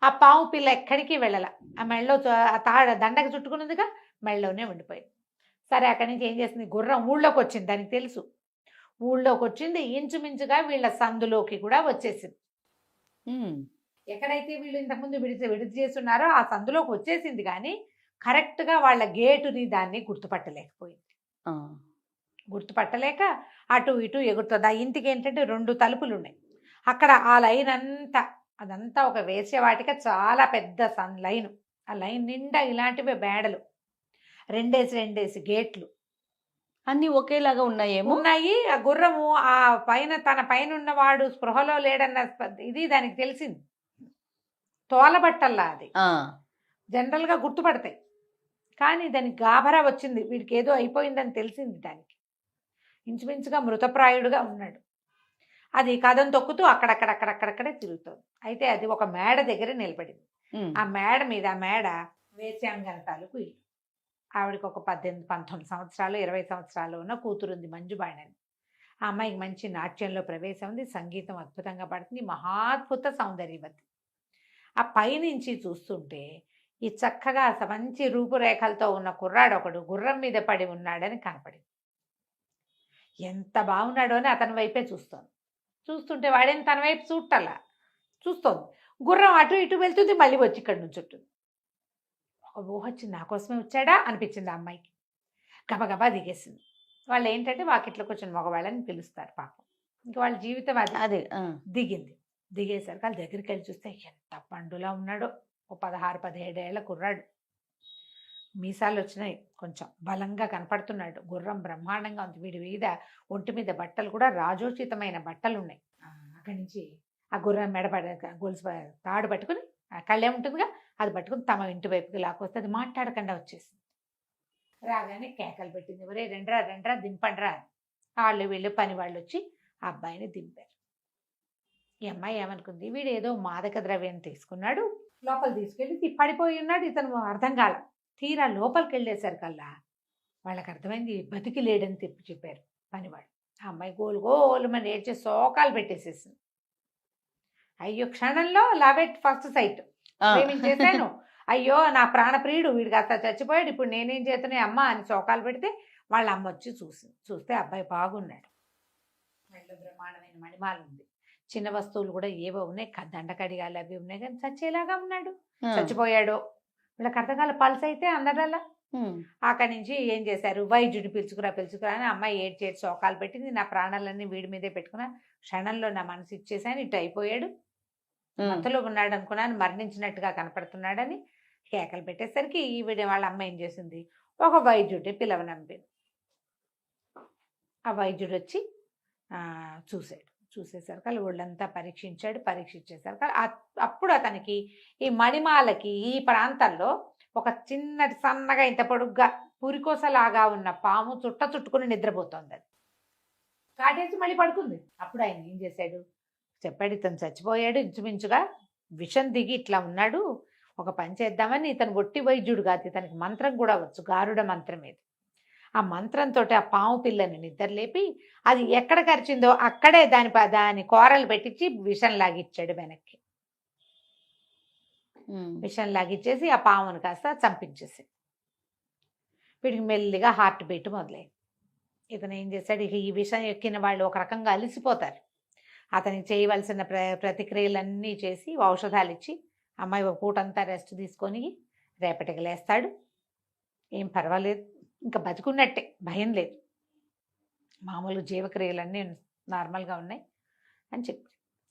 ఆ పాము పిల్ల ఎక్కడికి వెళ్ళాల. ఆ మెళ్ళలో ఆ దండకి చుట్టుకున్నదిగా, మెళ్ళలోనే ఉండిపోయింది. సరే, అక్కడి నుంచి ఏం చేసింది, గుర్రం ఊళ్ళోకి వచ్చింది. దానికి తెలుసు ఊళ్ళోకి వచ్చింది. ఇంచుమించుగా వీళ్ళ సందులోకి కూడా వచ్చేసింది. ఎక్కడైతే వీళ్ళు ఇంతకుముందు విడిచి చేస్తున్నారో ఆ సందులోకి వచ్చేసింది, కానీ కరెక్ట్గా వాళ్ళ గేటుని దాన్ని గుర్తుపట్టలేకపోయింది. గుర్తుపట్టలేక అటు ఇటు ఎగురుతుంది. ఆ ఇంటికి ఏంటంటే 2 తలుపులు ఉన్నాయి. అక్కడ ఆ లైన్ అంతా, అదంతా ఒక వేసేవాటిక చాలా పెద్ద లైను. ఆ లైన్ నిండా ఇలాంటివే బేడలు, 2 గేట్లు
అన్ని ఒకేలాగా ఉన్నాయేమో.
ఉన్నాయి. ఆ గుర్రము ఆ పైన తన పైన ఉన్నవాడు స్పృహలో లేడన్న ఇది దానికి తెలిసింది. తోలబట్టల్లా అది జనరల్గా గుర్తుపడతాయి, కానీ దానికి గాభరా వచ్చింది. వీడికి ఏదో అయిపోయిందని తెలిసింది దానికి. ఇంచుమించుగా మృతప్రాయుడుగా ఉన్నాడు. అది కథం తొక్కుతూ అక్కడక్కడే తిరుగుతుంది. అయితే అది ఒక మేడ దగ్గర నిలబడింది. ఆ మేడ మీద, ఆ మేడ వేశ్యాంగన తాలూకు ఇల్లు. ఆవిడకి ఒక 18, 19 సంవత్సరాలు 20 సంవత్సరాలు ఉన్న కూతురుంది, మంజుబాణని. ఆ అమ్మాయికి మంచి నాట్యంలో ప్రవేశం ఉంది, సంగీతం అద్భుతంగా పడుతుంది, మహాద్భుత సౌందర్యవతి. ఆ పైనుంచి చూస్తుంటే ఈ చక్కగా మంచి రూపురేఖలతో ఉన్న కుర్రాడు ఒకడు గుర్రం మీద పడి ఉన్నాడని కనపడింది. ఎంత బాగున్నాడో అని అతని వైపే చూస్తోంది. చూస్తుంటే వాడేం తన వైపు చూడటల్లా, చూస్తోంది. గుర్రం అటు ఇటు వెళ్తుంది, మళ్ళీ వచ్చి ఇక్కడ నుంచి ఉంటుంది. ఒక ఊహ వచ్చింది, నా కోసమే వచ్చాడా అనిపించింది ఆ అమ్మాయికి. గబగబా దిగేసింది. వాళ్ళు ఏంటంటే వాకిట్లోకి వచ్చిన మగవాళ్ళని పిలుస్తారు పాపం, ఇంకా వాళ్ళ జీవితం అది. దిగింది. దిగేసరికి వాళ్ళ దగ్గరికి వెళ్ళి చూస్తే ఎంత పండులా ఉన్నాడో. ఓ 16-17 ఏళ్ల కుర్రాడు, మీసాలు వచ్చినాయి, కొంచెం బలంగా కనపడుతున్నాడు. గుర్రం బ్రహ్మాండంగా ఉంది. వీడి మీద ఒంటి మీద బట్టలు కూడా రాజోచితమైన బట్టలు ఉన్నాయి. అక్కడి నుంచి ఆ గుర్రం గొలుసు తాడు పట్టుకుని, కళ్ళే ఉంటుందిగా, అది పట్టుకుని తమ ఇంటి వైపుకి లాక్కొస్తే అది మాట్లాడకుండా వచ్చేసింది. రాగానే కేకలు పెట్టింది, ఒరే రెండ్రా దింపండ్రా. వాళ్ళు వీళ్ళు పని వాళ్ళు వచ్చి ఆ అబ్బాయిని దింపారు. ఈ అమ్మాయి ఏమనుకుంది, వీడు ఏదో మాదక ద్రవ్యం తీసుకున్నాడు, లోపల తీసుకెళ్ళి పడిపోయి ఉన్నాడు, ఇతను అర్థం కాల. తీరా లోపలికి వెళ్ళేసరికల్లా వాళ్ళకి అర్థమైంది బతికి లేడని చెప్పారు పనివాడు. ఆ అమ్మాయి గోలుమని ఏడ్చే శోకాలు పెట్టేసేసింది. అయ్యో, క్షణంలో లవ్ ఎట్ ఫస్ట్ సైట్, ప్రేమించేశాను, అయ్యో నా ప్రాణప్రియుడు వీడికి అత్త చచ్చిపోయాడు, ఇప్పుడు నేనేం చేతనే అమ్మ అని శోకాలు పెడితే వాళ్ళ అమ్మ వచ్చి చూస్తే అబ్బాయి బాగున్నాడు. మెడలో బ్రహ్మాండమైన మణిమాల ఉంది, చిన్న వస్తువులు కూడా ఏవో ఉన్నాయి, దండకడిగాలు అవి ఉన్నాయి, కానీ చచ్చేలాగా ఉన్నాడు. చచ్చిపోయాడు. వీళ్ళకి అర్థకాల పల్స్ అయితే అందడల్లా. అక్కడి నుంచి ఏం చేశారు, వైద్యుడిని పిలుచుకురా అని అమ్మాయి ఏడ్చి శోకాలు పెట్టింది. నా ప్రాణాలన్నీ వీడి మీదే పెట్టుకున్నా, క్షణంలో నా మనసు ఇచ్చేసాను, ఇటు అయిపోయాడు, మత్తులో ఉన్నాడు అనుకున్నాను, మరణించినట్టుగా కనపడుతున్నాడని కేకలు పెట్టేసరికి వీడి వాళ్ళ అమ్మ ఏం చేసింది, ఒక వైద్యుడిని పిలవనంపింది. ఆ వైద్యుడు వచ్చి చూసేసరికి వాళ్ళు ఒళ్ళంతా పరీక్షించేసరికి అప్పుడు అతనికి ఈ మణిమాలకి ఈ ప్రాంతంలో ఒక చిన్నటి సన్నగా ఇంత పొడుగ్గా పురికోసలాగా ఉన్న పాము చుట్టుకుని నిద్రపోతుంది. అది కాటేసి మళ్ళీ పడుకుంది. అప్పుడు ఆయన ఏం చేశాడు, చెప్పాడు, ఇతను చచ్చిపోయాడు, ఇంచుమించుగా విషం దిగి ఇట్లా ఉన్నాడు, ఒక పని చేద్దామని. ఇతను ఒట్టి వైద్యుడు కాదు, ఇతనికి మంత్రం కూడా వచ్చు, గారుడ మంత్రం ఇది. ఆ మంత్రంతో ఆ పాము పిల్లని నిద్రలేపి అది ఎక్కడ కరిచిందో అక్కడే దాని కూరలు పెట్టించి విషం లాగిచ్చాడు వెనక్కి. విషం లాగిచ్చేసి ఆ పామును కాస్త చంపించేసి వీడికి మెల్లిగా హార్ట్ బీట్ మొదలైంది. ఇతను ఏం చేశాడు, ఇక ఈ విషం ఎక్కిన వాళ్ళు ఒక రకంగా అలసిపోతారు. అతనికి చేయవలసిన ప్రతిక్రియలన్నీ చేసి ఔషధాలు ఇచ్చి అమ్మాయి ఒక పూటంతా రెస్ట్ తీసుకొని రేపటికి లేస్తాడు, ఏం పర్వాలేదు, ఇంకా బతుకున్నట్టే, భయం లేదు, మామూలు జీవక్రియలన్నీ నార్మల్గా ఉన్నాయి అని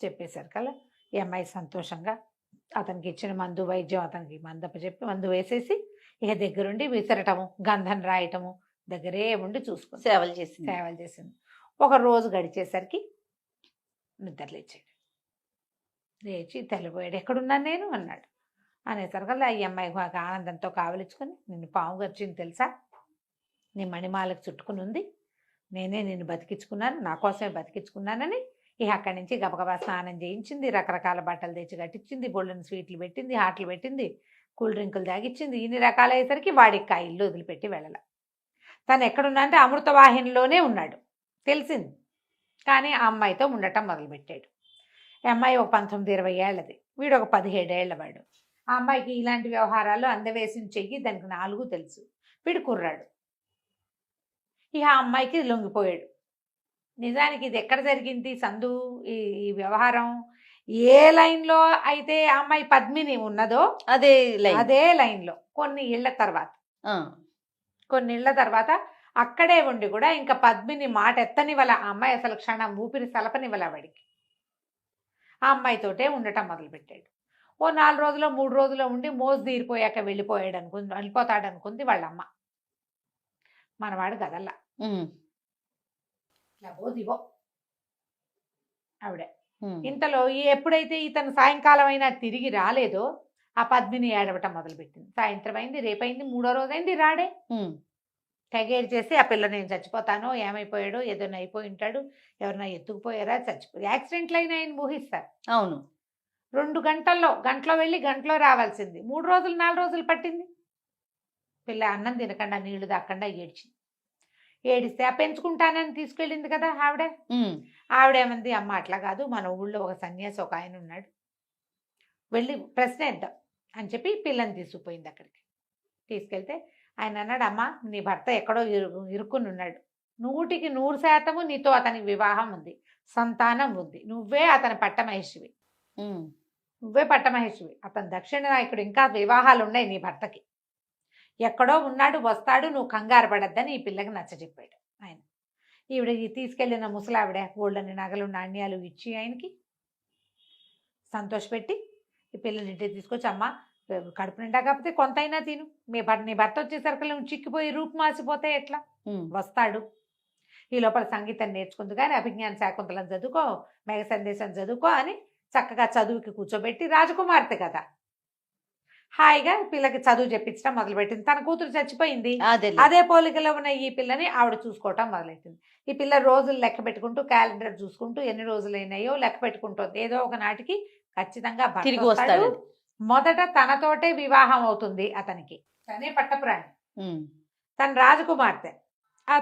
చెప్పేశారు కదా. ఈ అమ్మాయి సంతోషంగా అతనికి ఇచ్చిన మందు వైద్యం అతనికి మందప్ప చెప్పి మందు వేసేసి ఇక దగ్గరుండి విసరటము గంధం రాయటము దగ్గరే ఉండి చూసుకుంది,
సేవలు చేసింది.
సేవలు చేసింది. ఒక రోజు గడిచేసరికి నిద్రలేచాడు. లేచి తెల్లబోయాడు, ఎక్కడున్నాను నేను అన్నాడు. అనేసరికల్లా ఈ అమ్మాయి బాగా ఆనందంతో కావలించుకొని, నిన్ను పాము గర్చింది తెలుసా, నీ మణిమాలకు చుట్టుకుని ఉంది, నేనే నిన్ను బతికించుకున్నాను, నా కోసమే బతికించుకున్నానని ఇక అక్కడి నుంచి గబగబా స్నానం చేయించింది, రకరకాల బట్టలు తెచ్చి కట్టించింది, బొళ్ళని స్వీట్లు పెట్టింది, హాట్లు పెట్టింది, కూల్ డ్రింకులు తాగిచ్చింది. ఇన్ని రకాలయ్యేసరికి వాడికి ఆ ఇల్లు వదిలిపెట్టి వెళ్ళాల. తను ఎక్కడున్నా అంటే అమృతవాహినిలోనే ఉన్నాడు తెలిసింది. కానీ ఆ అమ్మాయితో ఉండటం మొదలుపెట్టాడు. ఈ అమ్మాయి ఒక 19-20 ఏళ్ళది, వీడు ఒక 17 ఏళ్ల వాడు. ఆ అమ్మాయికి ఇలాంటి వ్యవహారాలు అందవేసిన చెయ్యి, దానికి 4 తెలుసు. వీడు కుర్రాడు. ఇక ఆ అమ్మాయికి లొంగిపోయాడు. నిజానికి ఇది ఎక్కడ జరిగింది సందు ఈ వ్యవహారం? ఏ లైన్లో అయితే ఆ అమ్మాయి పద్మిని ఉన్నదో
అదే లైన్.
అదే లైన్లో కొన్ని ఇళ్ల తర్వాత అక్కడే ఉండి కూడా ఇంకా పద్మిని మాట ఎత్తనివల ఆ అమ్మాయి అసలు క్షణం ఊపిరి సలపనివల వాడికి. ఆ అమ్మాయితోటే ఉండటం మొదలుపెట్టాడు. ఓ 4 రోజులో 3 రోజులో ఉండి మోజు తీరిపోయాక వెళ్ళిపోతాడు అనుకుంది వాళ్ళమ్మ. మనవాడు గదల్లా దివో ఆవిడ. ఇంతలో ఎప్పుడైతే ఇతను సాయంకాలం అయినా తిరిగి రాలేదో ఆ పద్మిని ఏడవటం మొదలుపెట్టింది. సాయంత్రం అయింది, రేపైంది, 3వ రోజు అయింది, రాడే. తెగేడు చేసి ఆ పిల్ల నేను చచ్చిపోతానో, ఏమైపోయాడో, ఏదైనా అయిపోయి ఉంటాడు, ఎవరైనా ఎత్తుకుపోయారా, యాక్సిడెంట్లు అయినా ఆయన ఊహిస్తారు.
అవును.
2 గంటలో వెళ్ళి గంటలో రావాల్సింది 3 రోజులు 4 రోజులు పట్టింది. పిల్ల అన్నం తినకుండా నీళ్లు దాక్కుండా ఏడ్చింది. ఏడిస్తే ఆ పెంచుకుంటానని తీసుకెళ్ళింది కదా ఆవిడేమంది, అమ్మ అట్లా కాదు, మన ఊళ్ళో ఒక సన్యాసి ఒక ఆయన ఉన్నాడు, వెళ్ళి ప్రశ్న వేద్దాం అని చెప్పి పిల్లని తీసుకుపోయింది. అక్కడికి తీసుకెళ్తే ఆయన అన్నాడు, అమ్మ నీ భర్త ఎక్కడో ఇరుక్కుని ఉన్నాడు, 100% నీతో అతనికి వివాహం ఉంది, సంతానం ఉంది, నువ్వే అతని పట్టమహేషివి, అతని దక్షిణ నాయకుడు, ఇంకా వివాహాలు ఉన్నాయి నీ భర్తకి, ఎక్కడో ఉన్నాడు, వస్తాడు, నువ్వు కంగారు పడద్దని ఈ పిల్లకి నచ్చజెప్పాడు ఆయన. ఈవిడ తీసుకెళ్ళిన ముసలావిడ గోళ్ళని నగలు నాణ్యాలు ఇచ్చి ఆయనకి సంతోషపెట్టి ఈ పిల్లని ఇంటికి తీసుకొచ్చి, అమ్మ కడుపు నిండా కాకపోతే కొంతైనా తిను, నీ భర్త వచ్చేసరికి నువ్వు చిక్కిపోయి రూపు మాసిపోతే ఎట్లా, వస్తాడు, ఈ లోపల సంగీతం నేర్చుకుంది కానీ అభిజ్ఞాన శాకుంతలం చదువుకో, మేఘ సందేశం చదువుకో అని చక్కగా చదువుకి కూర్చోబెట్టి, రాజకుమార్తె కదా హాయిగా పిల్లకి చదువు చెప్పించడం మొదలుపెట్టింది. తన కూతురు చచ్చిపోయింది, అదే పోలికలో ఉన్న ఈ పిల్లని ఆవిడ చూసుకోవటం మొదలెట్టింది. ఈ పిల్ల రోజులు లెక్క పెట్టుకుంటూ క్యాలెండర్ చూసుకుంటూ ఎన్ని రోజులైనాయో లెక్క పెట్టుకుంటుంది. ఏదో ఒక నాటికి ఖచ్చితంగా తిరిగి వస్తాడు. మొదట తనతోటే వివాహం అవుతుంది అతనికి, తనే పట్టపురాణి, తన రాజకుమార్తె,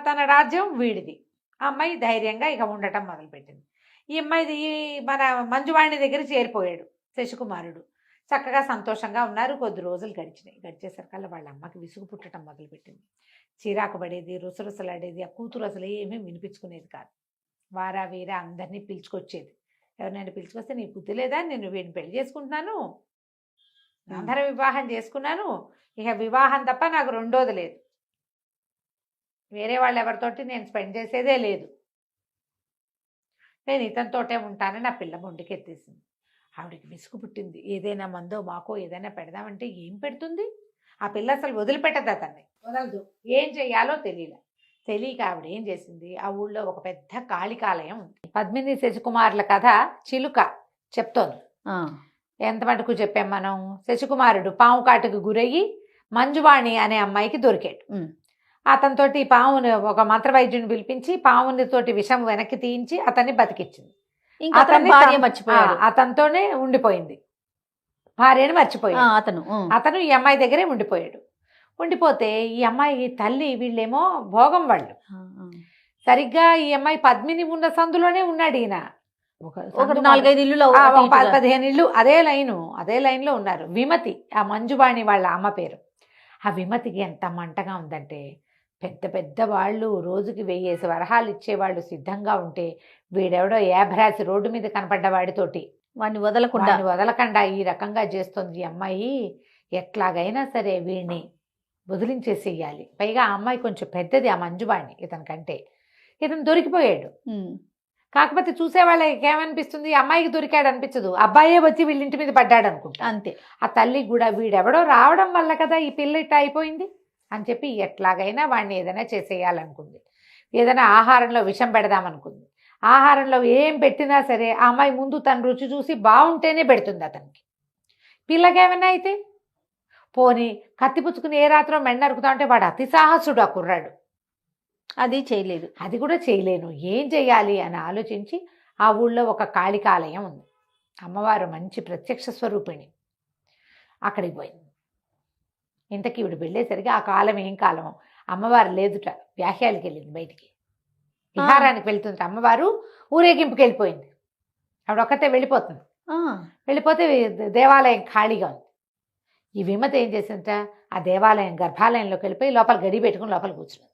తన రాజ్యం వీడిది. ఆ అమ్మాయి ధైర్యంగా ఇక ఉండటం మొదలుపెట్టింది. ఈ అమ్మాయి మన మంజువాణి దగ్గర చేరిపోయాడు శశికుమారుడు. చక్కగా సంతోషంగా ఉన్నారు. కొద్ది రోజులు గడిచేసరికల్లా వాళ్ళ అమ్మకి విసుగు పుట్టడం మొదలుపెట్టింది. చిరాకు పడేది, రుసరుసలాడేది. ఆ కూతురు అసలు ఏమీ వినిపించుకునేది కాదు. వారా వీరా అందరినీ పిలుచుకొచ్చేది. ఎవరినైనా పిలుచుకొస్తే నీ బుద్ధి లేదా, నేను వీడిని పెళ్లి చేసుకుంటున్నాను, అందరూ వివాహం చేసుకున్నాను, ఇక వివాహం తప్ప నాకు రెండోది లేదు, వేరే వాళ్ళు ఎవరితోటి నేను స్పెండ్ చేసేదే లేదు, నేను ఇతనితోటే ఉంటానని ఆ పిల్ల మొండికి ఎత్తేసింది. ఆవిడకి విసుగు పుట్టింది. ఏదైనా మందో మాకో ఏదైనా పెడదామంటే ఏం పెడుతుంది ఆ పిల్ల, అసలు వదిలిపెట్టదు, అతన్ని వదలదు. ఏం చెయ్యాలో తెలియక ఆవిడ ఏం చేసింది, ఆ ఊళ్ళో ఒక పెద్ద కాళికాలయం ఉంది. పద్మిని శశికుమారుల కథ చిలుక చెప్తోంది. ఎంత మటుకు చెప్పాం మనం, శశికుమారుడు పాము కాటుకు గురయ్యి మంజువాణి అనే అమ్మాయికి దొరికాడు. అతనితోటి పాముని ఒక మంత్రవైద్యుని పిలిపించి పామునితోటి విషం వెనక్కి తీయించి అతన్ని బతికించింది. అతనితోనే ఉండిపోయింది, భార్యని మర్చిపోయాడు. అతను ఈ అమ్మాయి దగ్గరే ఉండిపోతే ఈ అమ్మాయి తల్లి, వీళ్ళేమో భోగం వాళ్ళు, సరిగ్గా ఈ అమ్మాయి పద్మిని ఉన్న సందులోనే ఉన్నాడు ఈయన. ఒక
4-5 ఇల్లు
15 ఇల్లు అదే లైన్లో ఉన్నారు. విమతి ఆ మంజువాణి వాళ్ళ అమ్మ పేరు. ఆ విమతికి ఎంత మంటగా ఉందంటే, పెద్ద వాళ్ళు రోజుకి 1000 వరహాలు ఇచ్చేవాళ్ళు సిద్ధంగా ఉంటే, వీడెవడో ఏభరాసి రోడ్డు మీద కనపడ్డ వాడితోటి
వాడిని
వదలకుండా ఈ రకంగా చేస్తుంది ఈ అమ్మాయి, ఎట్లాగైనా సరే వీడిని వదిలించేసేయాలి. పైగా ఆ అమ్మాయి కొంచెం పెద్దది, ఆ మంజువాణి ఇతనికంటే. ఇతను దొరికిపోయాడు. కాకపోతే చూసే వాళ్ళకి ఏమనిపిస్తుంది, అమ్మాయికి దొరికాడు అనిపించదు, అబ్బాయే వచ్చి వీళ్ళింటి మీద పడ్డాడు అనుకుంటా.
అంతే.
ఆ తల్లికి కూడా వీడెవడో రావడం వల్ల కదా ఈ పిల్ల ఇట్ట అయిపోయింది అని చెప్పి ఎట్లాగైనా వాడిని ఏదైనా చేసేయాలనుకుంది. ఏదైనా ఆహారంలో విషం పెడదామనుకుంది. ఆహారంలో ఏం పెట్టినా సరే ఆ అమ్మాయి ముందు తన రుచి చూసి బాగుంటేనే పెడుతుంది అతనికి. పిల్లకేమైనా అయితే పోనీ కత్తి పుచ్చుకుని ఏ రాత్రో మెండ నరుకుతా ఉంటే వాడు అతి సాహసుడు ఆ కుర్రాడు.
అది చేయలేదు.
అది కూడా చేయలేను, ఏం చేయాలి అని ఆలోచించి ఆ ఊళ్ళో ఒక కాళికాలయం ఉంది, అమ్మవారు మంచి ప్రత్యక్ష స్వరూపిణి, అక్కడికి పోయింది. ఇంతకీ ఇవిడు వెళ్ళేసరికి ఆ కాలం ఏం కాలమో అమ్మవారు లేదుట, వ్యాహ్యాలకి వెళ్ళింది, బయటికి విహారానికి వెళ్తుంది. అమ్మవారు ఊరేగింపుకి వెళ్ళిపోయింది, ఆవిడ ఒక్కతే వెళ్ళిపోతుంది. వెళ్ళిపోతే దేవాలయం ఖాళీగా ఉంది. ఈ విమత ఏం చేసిందట, ఆ దేవాలయం గర్భాలయంలోకి వెళ్ళిపోయి లోపల గడి పెట్టుకుని లోపల కూర్చుంది.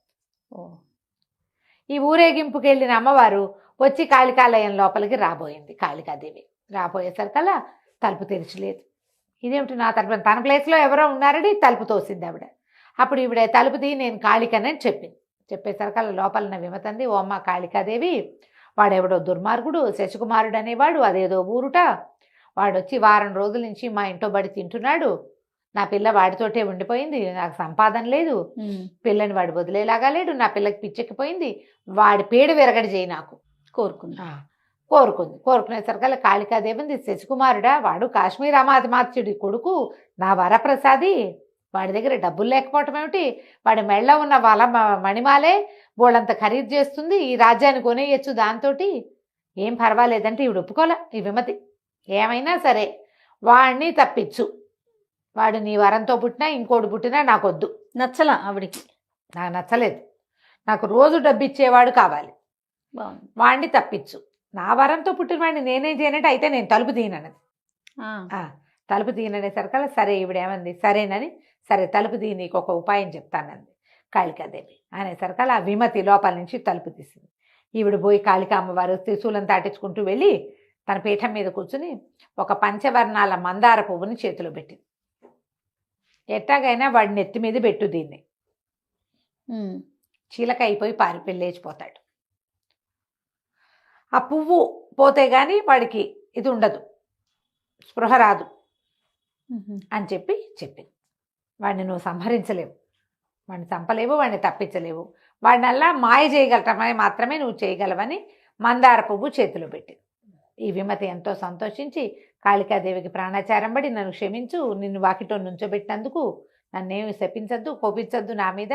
ఈ ఊరేగింపుకి వెళ్ళిన అమ్మవారు వచ్చి కాళికాలయం లోపలికి రాబోయింది. కాళికాదేవి రాబోయేసరికల్లా తలుపు తెరిచలేదు. ఇదేమిటి నా తలుపు, తన ప్లేస్లో ఎవరో ఉన్నారని తలుపు తోసింది ఆవిడ. అప్పుడు ఈవిడ తలుపు తీయి నేను కాళికనని చెప్పింది. చెప్పేసరికల్లా లోపలన్న విమతంది, ఓ అమ్మ కాళికాదేవి, వాడెవడో దుర్మార్గుడు శశికుమారుడు అనేవాడు, అదేదో ఊరుట, వాడొచ్చి వారం రోజుల నుంచి మా ఇంట్లో బడి తింటున్నాడు, నా పిల్ల వాడితోటే ఉండిపోయింది, నాకు సంపాదన లేదు, పిల్లని వాడు వదిలేలాగా లేడు, నా పిల్లకి పిచ్చెక్కిపోయింది, వాడి పేడు విరగడి చేయి నాకు కోరుకునేసరికల్లా కాళికాదేవింది, శశికుమారుడా, వాడు కాశ్మీర్ అమాతిమాత్యుడి కొడుకు, నా వరప్రసాది, వాడి దగ్గర డబ్బులు లేకపోవటం ఏమిటి, వాడి మెళ్ళ ఉన్న మణిమాలే బోళ్ళంత ఖరీదు చేస్తుంది, ఈ రాజ్యాన్ని కొనేయచ్చు దాంతో, ఏం పర్వాలేదంటే ఈవిడ ఒప్పుకోలే. ఈ విమతి ఏమైనా సరే వాడిని తప్పించు, వాడు నీ వరంతో పుట్టినా ఇంకోటి పుట్టినా నాకొద్దు,
నచ్చలా ఆవిడికి,
నాకు నచ్చలేదు, నాకు రోజు డబ్బు ఇచ్చేవాడు కావాలి, వాడిని తప్పించు, నా వరంతో పుట్టిన వాడిని నేనేం చేయనంటే అయితే నేను తలుపు తీయనన్నది. తలుపు తీయననేసరికల్లా సరే ఈవిడేమంది, సరేనని, సరే తలుపు తీయి నీకు ఒక ఉపాయం చెప్తానంది కాళికాదేవి అనేసరికల్లా ఆ విమతి లోపల నుంచి తలుపు తీసింది. ఈవిడ పోయి కాళికా అమ్మవారు త్రిశూలం దాటించుకుంటూ వెళ్ళి తన పీఠం మీద కూర్చుని ఒక పంచవర్ణాల మందార పువ్వుని చేతిలో పెట్టింది. ఎట్టాగైనా వాడిని ఎత్తి మీద పెట్టు, దీన్ని చీలక అయిపోయి లేచిపోతాడు, ఆ పువ్వు పోతే గాని వాడికి ఇది ఉండదు, స్పృహ రాదు అని చెప్పింది. వాడిని నువ్వు సంహరించలేవు, వాడిని చంపలేవు, వాడిని తప్పించలేవు, వాడినల్లా మాయ చేయగలటమని మాత్రమే నువ్వు చేయగలవని మందార పువ్వు చేతిలో పెట్టింది. ఈ విమతి ఎంతో సంతోషించి కాళికాదేవికి ప్రాణాచారం పడి, నన్ను క్షమించు, నిన్ను వాకిటో నుంచోబెట్టినందుకు నన్నేమి శపించద్దు, కోపించద్దు నా మీద,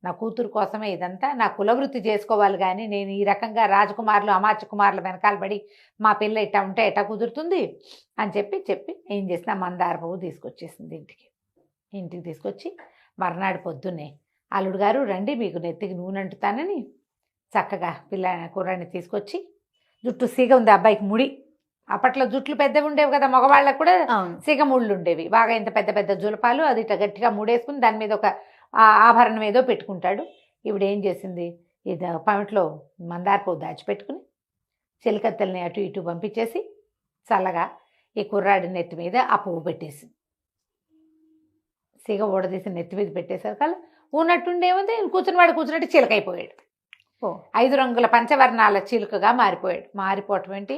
నా కూతురు కోసమే ఇదంతా, నా కులవృత్తి చేసుకోవాలి, కానీ నేను ఈ రకంగా రాజకుమారులు అమాత్య కుమారుల వెనకాల పడి మా పిల్ల ఇట్టా ఉంటే ఎట్టా కుదురుతుంది అని చెప్పి ఏం చేసిన మందార పువ్వు తీసుకొచ్చేసింది ఇంటికి తీసుకొచ్చి మర్నాడు పొద్దున్నే అల్లుడు గారు రండి మీకు నెత్తికి నూనె అంటుతానని చక్కగా కుర్రాన్ని తీసుకొచ్చి, జుట్టు సీగ ఉంది అబ్బాయికి, ముడి అప్పట్లో జుట్లు పెద్దవి ఉండేవి కదా, మగవాళ్ళకు కూడా సీగ ముళ్ళు ఉండేవి బాగా, ఇంత పెద్ద పెద్ద జులపాలు, అది ఇట్లా గట్టిగా ముడేసుకుని దాని మీద ఒక ఆభరణం ఏదో పెట్టుకుంటాడు. ఇప్పుడు ఏం చేసింది, ఇది పమిట్లో మందార పువ్వు దాచిపెట్టుకుని చిలకత్తెల్ని అటు ఇటు పంపించేసి చల్లగా ఈ కుర్రాడి నెత్తి మీద ఆ పువ్వు పెట్టేసింది. సిగ ఊడదీసి నెత్తి మీద పెట్టేసరికల్లా ఉన్నట్టుండేముంది, కూర్చున్నట్టు చిలకైపోయాడు. 5 రంగుల పంచవర్ణాల చిలుకగా మారిపోయాడు. మారిపోవటం ఏంటి,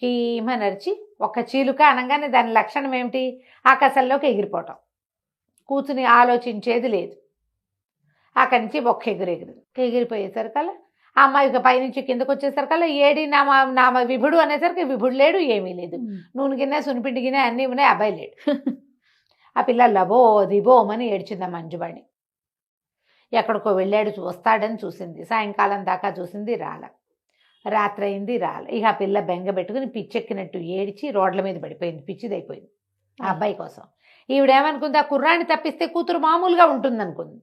కీమ నరిచి ఒక చీలుక అనగానే దాని లక్షణం ఏమిటి, ఆకాశంలోకి ఎగిరిపోవటం, కూర్చుని ఆలోచించేది లేదు. అక్కడి నుంచి ఒక్క ఎగిరిపోయేసరికల్లా ఆ అమ్మాయి పైనుంచి కిందకు వచ్చేసరికల్లా ఏడి నామ విభుడు అనేసరికి విభుడు లేడు, ఏమీ లేదు, నూనె గిన్నె సునిపిండి గిన్నె అన్నీ ఉన్నాయి, అబ్బాయి లేడు. ఆ పిల్ల లబో దిబోమని ఏడ్చిందా మంజువాణి. ఎక్కడికో వెళ్ళాడు, వస్తాడని చూసింది, సాయంకాలం దాకా చూసింది, రాత్రి అయింది, ఇక ఆ పిల్ల బెంగ పెట్టుకుని పిచ్చెక్కినట్టు ఏడిచి రోడ్ల మీద పడిపోయింది, పిచ్చిదైపోయింది ఆ అబ్బాయి కోసం. ఈవిడేమనుకుంది, ఆ కుర్రాన్ని తప్పిస్తే కూతురు మామూలుగా ఉంటుందనుకుంది.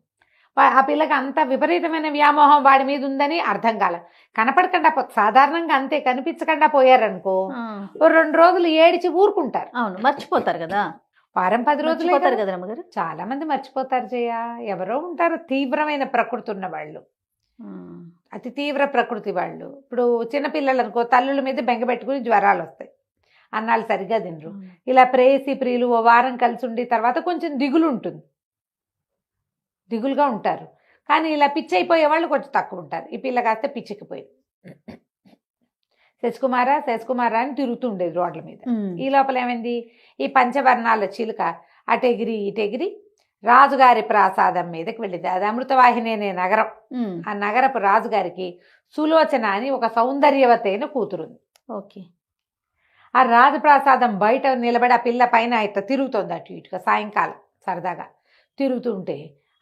ఆ పిల్లకి అంత విపరీతమైన వ్యామోహం వాడి మీద ఉందని అర్థం కాల. కనపడకుండా సాధారణంగా అంతే, కనిపించకుండా పోయారనుకో 2 రోజులు ఏడిచి ఊరుకుంటారు,
అవును మర్చిపోతారు కదా,
వారం 10 రోజులు
పోతారు కదా అమ్మగారు.
చాలా మంది మర్చిపోతారు జయ, ఎవరో ఉంటారు తీవ్రమైన ప్రకృతి ఉన్న వాళ్ళు, అతి తీవ్ర ప్రకృతి వాళ్ళు. ఇప్పుడు చిన్నపిల్లలు అనుకో, తల్లుల మీద బెంగ పెట్టుకుని జ్వరాలు వస్తాయి, అన్నాళ్ళు సరిగ్గా తినరు. ఇలా ప్రేయసి ప్రియులు ఓ వారం కలిసి ఉండి తర్వాత కొంచెం దిగులు ఉంటుంది, దిగులుగా ఉంటారు. కానీ ఇలా పిచ్చి అయిపోయే వాళ్ళు కొంచెం తక్కువ ఉంటారు. ఈ పిల్ల కాస్త పిచ్చికిపోయింది, శశికుమారా అని తిరుగుతుండేది రోడ్ల మీద. ఈ లోపల ఏమైంది, ఈ పంచవర్ణాల చిలుక అటెగిరి ఇటెగిరి రాజుగారి ప్రాసాదం మీదకి వెళ్ళింది. అది అమృతవాహిని అనే నగరం. ఆ నగరపు రాజుగారికి సులోచన అని ఒక సౌందర్యవతైన కూతురుంది.
ఓకే.
ఆ రాజప్రాసాదం బయట నిలబడి ఆ పిల్ల పైన ఇట్లా తిరుగుతుంది అటు ఇటుగా సాయంకాలం సరదాగా తిరుగుతుంటే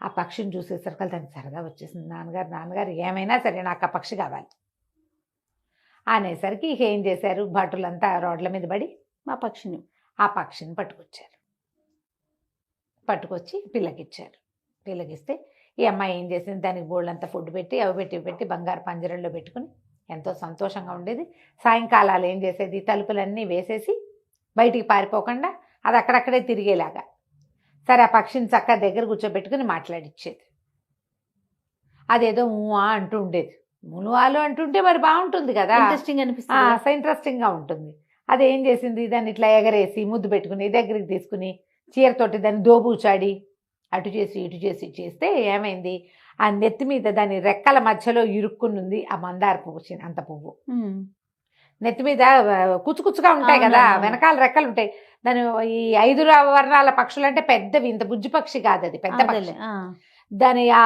ఆ పక్షిని చూసేసరికి దానికి సరదా వచ్చేసింది. నాన్నగారు ఏమైనా సరే నాకు ఆ పక్షి కావాలి అనేసరికి ఇక ఏం చేశారు, భటులంతా రోడ్ల మీద పడి
ఆ పక్షిని
పట్టుకొచ్చి పిల్లకిచ్చారు. పిల్లకిస్తే ఈ అమ్మాయి ఏం చేసింది, దానికి బోళ్ళంతా ఫుడ్ పెట్టి అవి పెట్టి బంగారు పంజరంలో పెట్టుకుని ఎంతో సంతోషంగా ఉండేది. సాయంకాలాలు ఏం చేసేది, తలుపులన్నీ వేసేసి బయటికి పారిపోకుండా అది అక్కడక్కడే తిరిగేలాగా సరే ఆ పక్షిని చక్కగా దగ్గర కూర్చోబెట్టుకుని మాట్లాడిచ్చేది. అదేదో ఊహా అంటూ ఉండేది. మునువాలు అంటుంటే మరి బాగుంటుంది కదా,
ఇంట్రెస్టింగ్ అనిపిస్తుంది,
ఇంట్రెస్టింగ్గా ఉంటుంది. అది ఏం చేసింది, దాన్ని ఇట్లా ఎగరేసి ముద్దు పెట్టుకుని దగ్గరికి తీసుకుని చీరతోటి దాన్ని దోబూచాడి అటు చేసి ఇటు చేసి చేస్తే ఏమైంది, ఆ నెత్తి మీద దాని రెక్కల మధ్యలో ఇరుక్కునుంది ఆ మందార పువ్వు. అంత పువ్వు నెత్తి మీద కుచ్చుకుచ్చుగా ఉంటాయి కదా, వెనకాల రెక్కలు ఉంటాయి. దాని ఈ 5 వర్ణాల పక్షులు అంటే పెద్దవి, ఇంత బుజ్జి పక్షి కాదు అది, పెద్ద పక్షి. దాని ఆ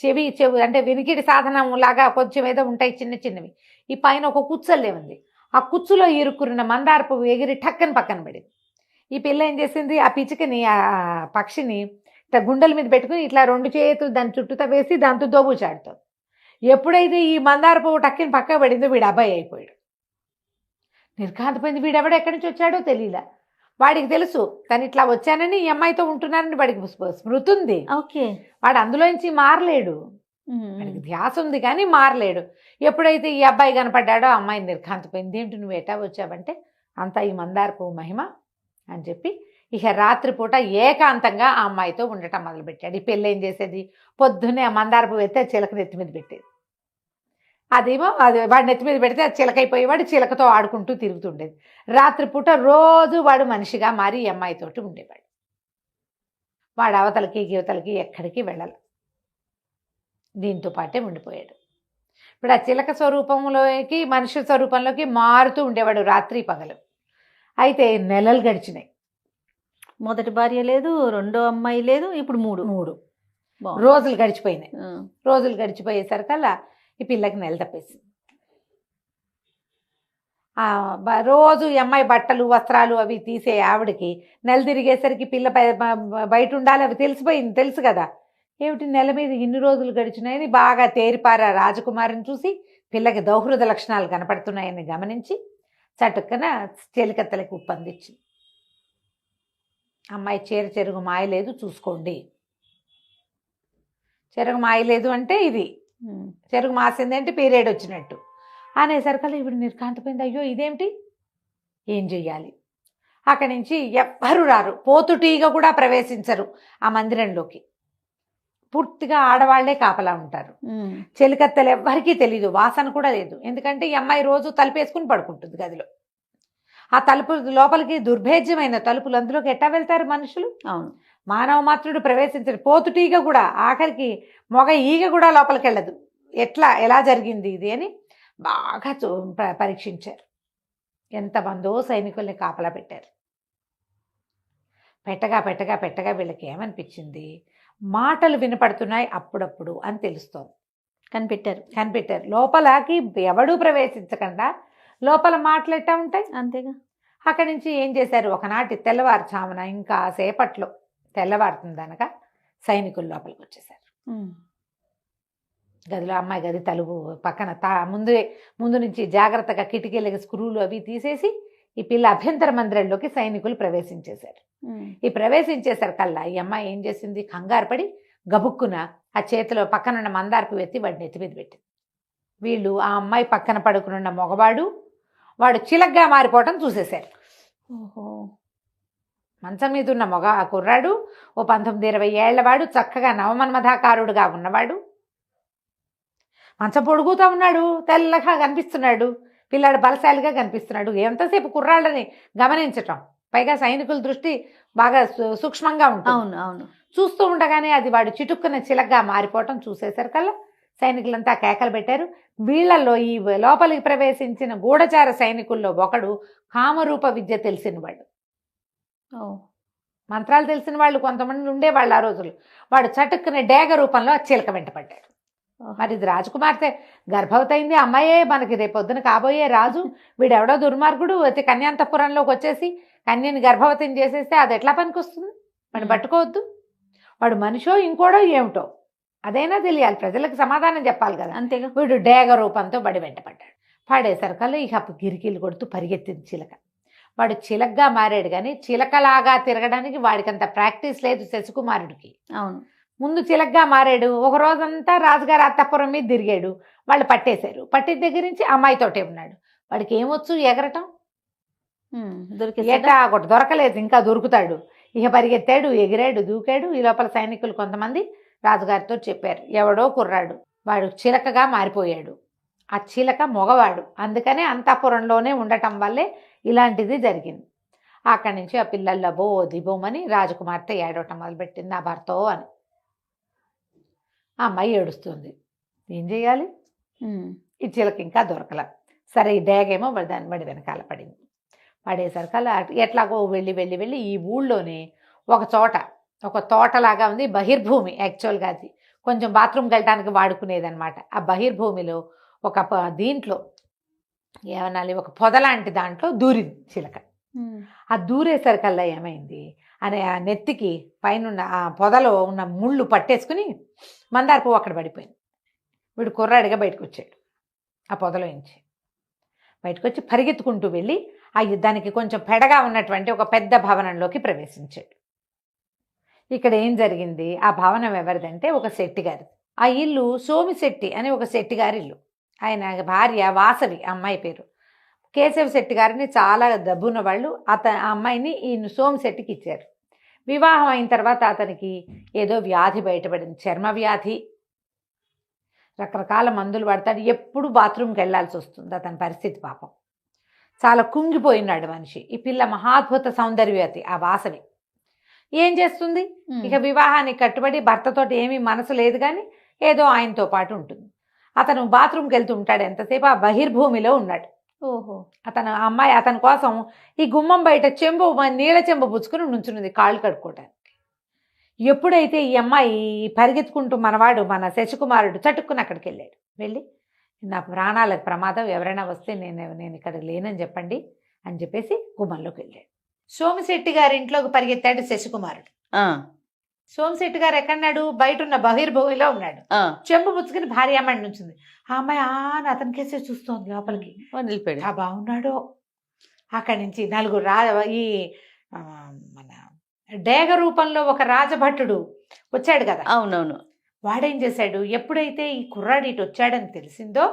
చెవి అంటే వినికిడి సాధనం లాగా కొంచెం ఏదో ఉంటాయి చిన్న చిన్నవి. ఈ పైన ఒక కుచ్చల్లే ఉంది. ఆ కుచ్చులో ఇరుక్కున్న మందార పువ్వు ఎగిరి టక్కని పక్కన పడింది. ఈ పిల్ల ఏం చేసింది, ఆ పిచ్చికని ఆ పక్షిని ఇట్లా గుండెల మీద పెట్టుకుని ఇట్లా 2 చేతులు దాని చుట్టూతో వేసి దాంతో దోబూచాడుతుంది. ఎప్పుడైతే ఈ మందార పువ్వు టక్కని పక్క పడిందో వీడు అబ్బాయి అయిపోయాడు. నిర్ఘాంతపోయింది. వీడెవడు ఎక్కడి నుంచి వచ్చాడో తెలియలా. వాడికి తెలుసు తను ఇట్లా వచ్చానని ఈ అమ్మాయితో ఉంటున్నానని వాడికి స్మృతి ఉంది.
ఓకే.
వాడు అందులోంచి మారలేడు, వాడికి ధ్యాస ఉంది కానీ మారలేడు. ఎప్పుడైతే ఈ అబ్బాయి కనపడ్డాడో అమ్మాయి నిర్ఘాంతపోయింది. ఏంటి నువ్వు ఎటా వచ్చావంటే అంతా ఈ మందార పువ్వు మహిమ అని చెప్పి ఇక రాత్రిపూట ఏకాంతంగా ఆ అమ్మాయితో ఉండటం మొదలుపెట్టాడు. ఈ పెళ్ళి ఏం చేసేది, పొద్దున్నే ఆ మందార పువ్వు ఎత్తే చిలక నెత్తి మీద పెట్టేది. అదేమో అది వాడి నెత్తి మీద పెడితే అది చిలకైపోయేవాడు, చిలకతో ఆడుకుంటూ తిరుగుతుండేది. రాత్రిపూట రోజు వాడు మనిషిగా మారి ఈ అమ్మాయితోటి ఉండేవాడు. వాడు అవతలకి యువతలకి ఎక్కడికి వెళ్ళాలి, దీంతో పాటే ఉండిపోయాడు. ఇప్పుడు ఆ చిలక స్వరూపంలోకి మనిషి స్వరూపంలోకి మారుతూ ఉండేవాడు రాత్రి పగలు. అయితే నెలలు గడిచినాయి.
మొదటి భార్య లేదు, రెండో అమ్మాయి లేదు, ఇప్పుడు 3
రోజులు గడిచిపోయినాయి. రోజులు గడిచిపోయేసరికల్లా ఈ పిల్లకి నెల తప్పేసింది. రోజు ఈ అమ్మాయి బట్టలు వస్త్రాలు అవి తీసే ఆవిడకి నెల తిరిగేసరికి పిల్ల బయట ఉండాలి అవి తెలిసిపోయింది, తెలుసు కదా. ఏమిటి నెల మీద ఇన్ని రోజులు గడిచినాయని బాగా తేరిపార రాజకుమారిని చూసి పిల్లకి దౌహృద లక్షణాలు కనపడుతున్నాయని గమనించి చటుక్కన చెలికత్తలకి ఉప్పందించింది. అమ్మాయి చెరుగు మాయలేదు చూసుకోండి. చెరుగు మాయలేదు అంటే ఇది, చెరుగు మాసింది అంటే పీరియడ్ వచ్చినట్టు అనేసరికల్లా ఇప్పుడు నిర్కాంతపోయింది. అయ్యో ఇదేమిటి, ఏం చెయ్యాలి. అక్కడి నుంచి ఎవ్వరు రారు, పోతుటీగా కూడా ప్రవేశించరు ఆ మందిరంలోకి. పూర్తిగా ఆడవాళ్లే కాపలా ఉంటారు. చెలికత్తెలు ఎవ్వరికీ తెలీదు, వాసన కూడా లేదు. ఎందుకంటే ఈ అమ్మాయి రోజు తలుపేసుకుని పడుకుంటుంది గదిలో. ఆ తలుపు లోపలికి దుర్భేద్యమైన తలుపులు, అందులోకి ఎట్టా వెళ్తారు మనుషులు.
అవును,
మానవ మాత్రుడు ప్రవేశించడు. పోతుటీగ కూడా, ఆఖరికి మొగ ఈగ కూడా లోపలికి వెళ్ళదు. ఎలా జరిగింది ఇది అని బాగా పరీక్షించారు. ఎంతమందో సైనికుల్ని కాపలా పెట్టారు. పెట్టగా వీళ్ళకి ఏమనిపించింది, మాటలు వినపడుతున్నాయి అప్పుడప్పుడు అని తెలుస్తోంది. కనిపెట్టారు. లోపలకి ఎవడూ ప్రవేశించకుండా లోపల మాటలు ఎట్టా ఉంటాయి,
అంతేగా.
అక్కడి నుంచి ఏం చేశారు, ఒకనాటి తెల్లవారుజామున ఇంకా సేపట్లో తెల్లవారుతుందనక సైనికులు లోపలికి వచ్చేసారు. గదిలో అమ్మాయి గది తలుపు పక్కన ముందు నుంచి జాగ్రత్తగా కిటికీలకి స్క్రూలు అవి తీసేసి ఈ పిల్ల అభ్యంతర మందిరంలోకి సైనికులు ప్రవేశించేశారు. ఈ ప్రవేశించేసరికల్లా ఈ అమ్మాయి ఏం చేసింది, కంగారు పడి గబుక్కున ఆ చేతిలో పక్కనున్న మందారపు ఎత్తి వాడిని ఎత్తి మీద పెట్టింది. వీళ్ళు ఆ అమ్మాయి పక్కన పడుకున్న మగవాడు వాడు చిలగ్గా మారిపోవటం చూసేశారు.
ఓహో,
మంచం మీద ఉన్న ఆ కుర్రాడు ఓ 19-20 ఏళ్లవాడు, చక్కగా నవమన్మధాకారుడుగా ఉన్నవాడు, మంచం పొడుగుతూ ఉన్నాడు, తెల్లగా కనిపిస్తున్నాడు, పిల్లాడు బలశాలిగా కనిపిస్తున్నాడు. ఎంతసేపు కుర్రాళ్ళని గమనించటం, పైగా సైనికుల దృష్టి బాగా సూక్ష్మంగా ఉంటుంది.
అవును.
చూస్తూ ఉండగానే అది వాడు చిటుక్కున చిలగ్గా మారిపోవటం చూసేసరికల్లా సైనికులంతా కేకలు పెట్టారు. వీళ్ళల్లో ఈ లోపలికి ప్రవేశించిన గూఢచార సైనికుల్లో ఒకడు కామరూప విద్య తెలిసిన వాడు, మంత్రాలు తెలిసిన వాళ్ళు కొంతమంది ఉండేవాళ్ళు ఆ రోజులు. వాడు చటుక్కున డేగ రూపంలో చిలక వెంట పడ్డాడు. మరి ఇది రాజకుమార్తె గర్భవతి అయింది, అమ్మాయే మనకి రేపొద్దున కాబోయే రాజు, వీడెవడో దుర్మార్గుడు వచ్చి కన్యాంతపురంలోకి వచ్చేసి కన్యని గర్భవతిని చేసేస్తే అది ఎట్లా పనికొస్తుంది? మనం పట్టుకోవద్దు. వాడు మనిషో ఇంకోడో ఏమిటో అదైనా తెలియాలి, ప్రజలకు సమాధానం చెప్పాలి కదా.
అంతేగా.
వీడు డేగ రూపంతో బడి వెంట పడ్డాడు. పడేసరికల్లా ఇక గిరికీలు కొడుతూ పరిగెత్తింది చిలక. వాడు చిలకగా మారాడు, కానీ చిలకలాగా తిరగడానికి వాడికి అంత ప్రాక్టీస్ లేదు శశికుమారుడికి.
అవును,
ముందు చిలకగా మారాడు. ఒక రోజంతా రాజుగారు అత్తపురం మీద తిరిగాడు. వాళ్ళు పట్టేశారు. పట్టిన దగ్గర నుంచి అమ్మాయితోటే ఉన్నాడు. వాడికి ఏమొచ్చు? ఎగరటం. ఏటా ఒకటి దొరకలేదు, ఇంకా దొరుకుతాడు. ఇక పరిగెత్తాడు, ఎగిరాడు, దూకాడు. ఈ లోపల సైనికులు కొంతమంది రాజుగారితో చెప్పారు, ఎవడో కుర్రాడు, వాడు చిలకగా మారిపోయాడు. ఆ చిలక మగవాడు, అందుకనే అంతఃపురంలోనే ఉండటం వల్లే ఇలాంటిది జరిగింది. అక్కడి నుంచి ఆ పిల్లల లబో దిబోమని రాజకుమార్తె ఏడవటం మొదలుపెట్టింది, నా భర్తో అని. ఆ అమ్మాయి ఏడుస్తుంది. ఏం చేయాలి? ఈ చిలక ఇంకా దొరకల. సరే, ఈ డేగేమో దాని బడి వెనకాల పడింది. పడేసరికల్లా ఎట్లాగో వెళ్ళి వెళ్ళి వెళ్ళి ఈ ఊళ్ళోనే ఒక చోట ఒక తోటలాగా ఉంది, బహిర్భూమి యాక్చువల్గా. అది కొంచెం బాత్రూమ్కి వెళ్ళడానికి వాడుకునేదనమాట. ఆ బహిర్భూమిలో ఒక దీంట్లో ఏమనాలి, ఒక పొదలాంటి దాంట్లో దూరింది చిలక. ఆ దూరేసరికల్లా ఏమైంది అని ఆ నెత్తికి పైన ఆ పొదలో ఉన్న ముళ్ళు పట్టేసుకుని మందార పువ్వు అక్కడ పడిపోయింది. వీడు కుర్రాడిగా బయటకు వచ్చాడు. ఆ పొదలో నుంచి బయటకు వచ్చి పరిగెత్తుకుంటూ వెళ్ళి ఆ దానికి కొంచెం పెడగా ఉన్నటువంటి ఒక పెద్ద భవనంలోకి ప్రవేశించాడు. ఇక్కడ ఏం జరిగింది? ఆ భవనం ఎవరిదంటే ఒక శెట్టి గారిది. ఆ ఇల్లు సోమిశెట్టి అని ఒక శెట్టి గారి ఇల్లు. ఆయన భార్య వాసవి, అమ్మాయి పేరు. కేశవ శెట్టి గారిని చాలా డబ్బున్న వాళ్ళు ఆ అమ్మాయిని ఈ సోమిశెట్టికి ఇచ్చారు. వివాహం అయిన తర్వాత అతనికి ఏదో వ్యాధి బయటపడింది, చర్మ వ్యాధి. రకరకాల మందులు పడతాడు, ఎప్పుడు బాత్రూమ్కి వెళ్ళాల్సి వస్తుంది. అతని పరిస్థితి పాపం చాలా కుంగిపోయినాడు మనిషి. ఈ పిల్ల మహాద్భుత సౌందర్యవతి ఆ వాసవి. ఏం చేస్తుంది? ఇక వివాహానికి కట్టుబడి భర్తతోటి ఏమీ మనసు లేదు, కానీ ఏదో ఆయనతో పాటు ఉంటుంది. అతను బాత్రూమ్కి వెళ్తూ ఉంటాడు, ఎంతసేపు ఆ బహిర్భూమిలో ఉన్నాడు.
ఓహో.
అమ్మాయి అతని కోసం ఈ గుమ్మం బయట నీళ్ళ చెంబు పుచ్చుకుని నుంచున్నది కాళ్ళు కడుక్కోవటానికి. ఎప్పుడైతే ఈ అమ్మాయి పరిగెత్తుకుంటూ మన శశికుమారుడు చటుక్కుని అక్కడికి వెళ్ళాడు. వెళ్ళి నా ప్రాణాలకు ప్రమాదం, ఎవరైనా వస్తే నేను ఇక్కడ లేనని చెప్పండి అని చెప్పేసి గుమ్మంలోకి వెళ్ళాడు. సోమిశెట్టి గారి ఇంట్లోకి పరిగెత్తాడు శశికుమారుడు. సోమిశెట్టి గారు ఎక్కడున్నాడు? బయట ఉన్న బహిర్భూమిలో ఉన్నాడు. చెంబు పుచ్చుకుని భార్య అమ్మాయి నుంచింది. ఆ అమ్మాయి అతని కేసే చూస్తోంది లోపలికి. బాగున్నాడు. అక్కడి నుంచి నలుగురు ఈ మన డేగ రూపంలో ఒక రాజభట్టుడు వచ్చాడు కదా.
అవునవును.
వాడేం చేశాడు? ఎప్పుడైతే ఈ కుర్రాడు ఇటు వచ్చాడని తెలిసిందో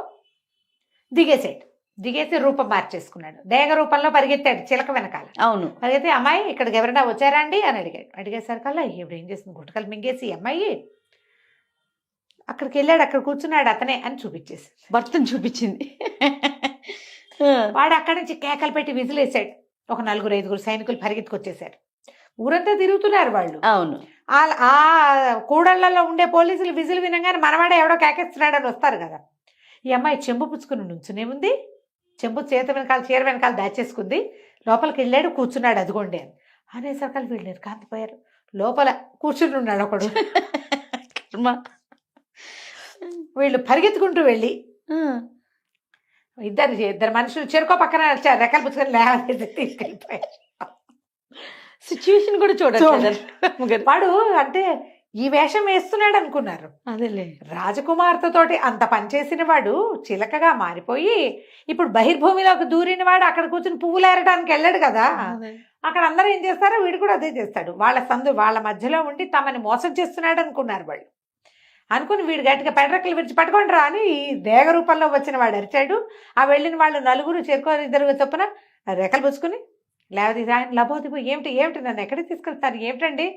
దిగేసి రూపం మార్చేసుకున్నాడు. డేగ రూపంలో పరిగెత్తాడు చిలక వెనకాల.
అవును.
పరిగెత్తే అమ్మాయి ఇక్కడికి ఎవరైనా వచ్చారా అండి అని అడిగాడు. అడిగేసరికల్లా ఇప్పుడు ఏం చేస్తుంది? గుట్టకలు మింగేసి అమ్మాయి అక్కడికి వెళ్ళాడు. అక్కడ కూర్చున్నాడు అతనే అని చూపించేసి
భర్తను చూపించింది.
వాడు అక్కడి నుంచి కేకలు పెట్టి విజిలేసాడు. ఒక 4-5 సైనికులు పరిగెత్తుకొచ్చేసారు. ఊరంతా తిరుగుతున్నారు వాళ్ళు.
అవును.
ఆ కూడళ్లలో ఉండే పోలీసులు విజిల్ వినగానే మనవాడే ఎవడో కేకేస్తున్నాడని వస్తారు కదా. ఈ అమ్మాయి చెంబు పుచ్చుకుని నుంచునే ఉంది. చెంబు చీర వెనకాల దాచేసుకుంది. లోపలికి వెళ్ళాడు, కూర్చున్నాడు. అదిగోండి అని అనేసరికలు వీళ్ళు కాంతిపోయారు. లోపల కూర్చుని ఉన్నాడు ఒకడు. వీళ్ళు పరిగెత్తుకుంటూ వెళ్ళి ఇద్దరు మనుషులు చెరుకో పక్కన రెక్కలు పుచ్చుకొని లేవలేసి తీసుకెళ్ళిపోయారు.
సిచ్యువేషన్ కూడా చూడండి.
వాడు అంటే ఈ వేషం వేస్తున్నాడు అనుకున్నారు.
అదేలే,
రాజకుమార్తెతోటి అంత పనిచేసిన వాడు చిలకగా మారిపోయి ఇప్పుడు బహిర్భూమిలోకి దూరిన వాడు అక్కడ కూర్చుని పువ్వులు ఏరడానికి వెళ్ళాడు కదా. అక్కడ అందరూ ఏం చేస్తారో వీడు కూడా అదే చేస్తాడు. వాళ్ళ మధ్యలో ఉండి తమని మోసం చేస్తున్నాడు అనుకున్నారు వాళ్ళు. అనుకుని వీడు గట్టిగా పెడరెక్కలు విరిచి పట్టుకొని రా అని ఈ దేగ రూపంలో వచ్చిన వాడు అరిచాడు. ఆ వెళ్ళిన వాళ్ళు 4 చేరుకొని 2 చొప్పున రెక్కలు పుచ్చుకుని లేవది లబోదిబో ఏమిటి నన్ను ఎక్కడికి తీసుకెళ్తారు ఏమిటండి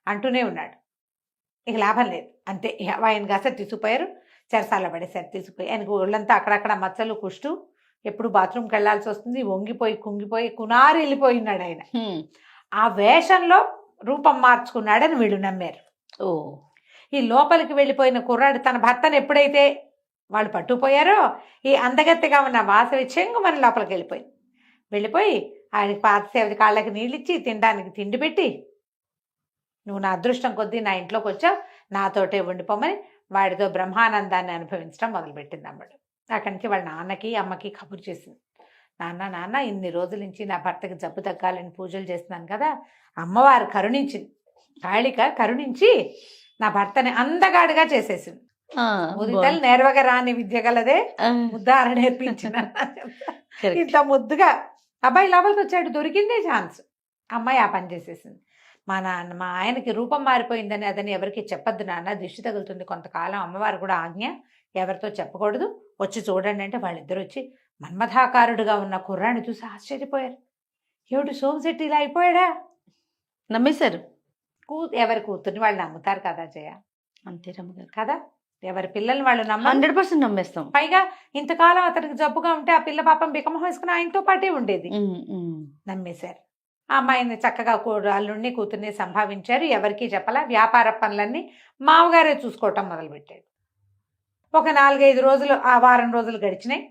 అంటూనే ఉన్నాడు. ఇక లాభం లేదు, అంతే. ఆయన గసరి తీసుకుపోయారు, చెరసాల పడేసారు. తీసుకుపోయి ఆయనకు ఒళ్ళంతా అక్కడక్కడ మచ్చలు, కుష్టు, ఎప్పుడు బాత్రూమ్కి వెళ్లాల్సి వస్తుంది. వంగిపోయి కుంగిపోయి కునారి వెళ్ళిపోయినాడు ఆయన. ఆ వేషంలో రూపం మార్చుకున్నాడని వీళ్ళు నమ్మారు. ఈ లోపలికి వెళ్ళిపోయిన కుర్రాడు తన భర్తను ఎప్పుడైతే వాళ్ళు పట్టుకుపోయారో ఈ అందగత్తెగా ఉన్న వాసవి చెంగుమని లోపలికి వెళ్ళిపోయి ఆయనకి పాతసేవది కాళ్ళకి నీళ్ళిచ్చి తినడానికి తిండి పెట్టి నువ్వు నా అదృష్టం కొద్దీ నా ఇంట్లోకి వచ్చావు, నాతోటే ఉండిపోమని వాడితో బ్రహ్మానందాన్ని అనుభవించడం మొదలుపెట్టింది అమ్మడు. అక్కడి నుంచి వాళ్ళ నాన్నకి అమ్మకి కబురు చేసింది. నాన్న ఇన్ని రోజుల నుంచి నా భర్తకి జబ్బు తగ్గాలని పూజలు చేస్తున్నాను కదా, అమ్మవారు కరుణించింది, కాళిక కరుణించి నా భర్తని అందగాడిగా చేసేసింది. ముదితలు నేర్వగా రాని విద్య గలదే ముద్దార నేర్పించిన ఇంత ముద్దుగా అబ్బాయి లోపలికి వచ్చాడు, దొరికిందే ఛాన్స్. అమ్మాయి ఆ పని చేసేసింది. మా ఆయనకి రూపం మారిపోయిందని అదని ఎవరికి చెప్పొద్దు నాన్న, దిష్టి తగులుతుంది కొంతకాలం, అమ్మవారు కూడా ఆజ్ఞ, ఎవరితో చెప్పకూడదు, వచ్చి చూడండి అంటే వాళ్ళిద్దరు వచ్చి మన్మథాకారుడుగా ఉన్న కుర్రాన్ని చూసి ఆశ్చర్యపోయారు. ఏమిటి సోమశెట్టి ఇలా అయిపోయాడా?
నమ్మేశారు.
ఎవరి కూతుర్ని వాళ్ళు నమ్ముతారు కదా జయ,
అంతే రమ్మగారు
కదా, ఎవరి పిల్లల్ని వాళ్ళు
100% నమ్మేస్తాం.
పైగా ఇంతకాలం అతనికి జబ్బుగా ఉంటే ఆ పిల్ల పాపం బికమహం వేసుకుని ఆయనతో పాటే ఉండేది. నమ్మేశారు. ఆ అమ్మాయిని చక్కగా అల్లుడిని కూతుర్ని సంభావించారు, ఎవరికీ చెప్పలా. వ్యాపార పనులన్నీ మామగారే చూసుకోవటం మొదలుపెట్టాడు. ఒక 4-5 రోజులు, ఆ వారం రోజులు గడిచినాయి.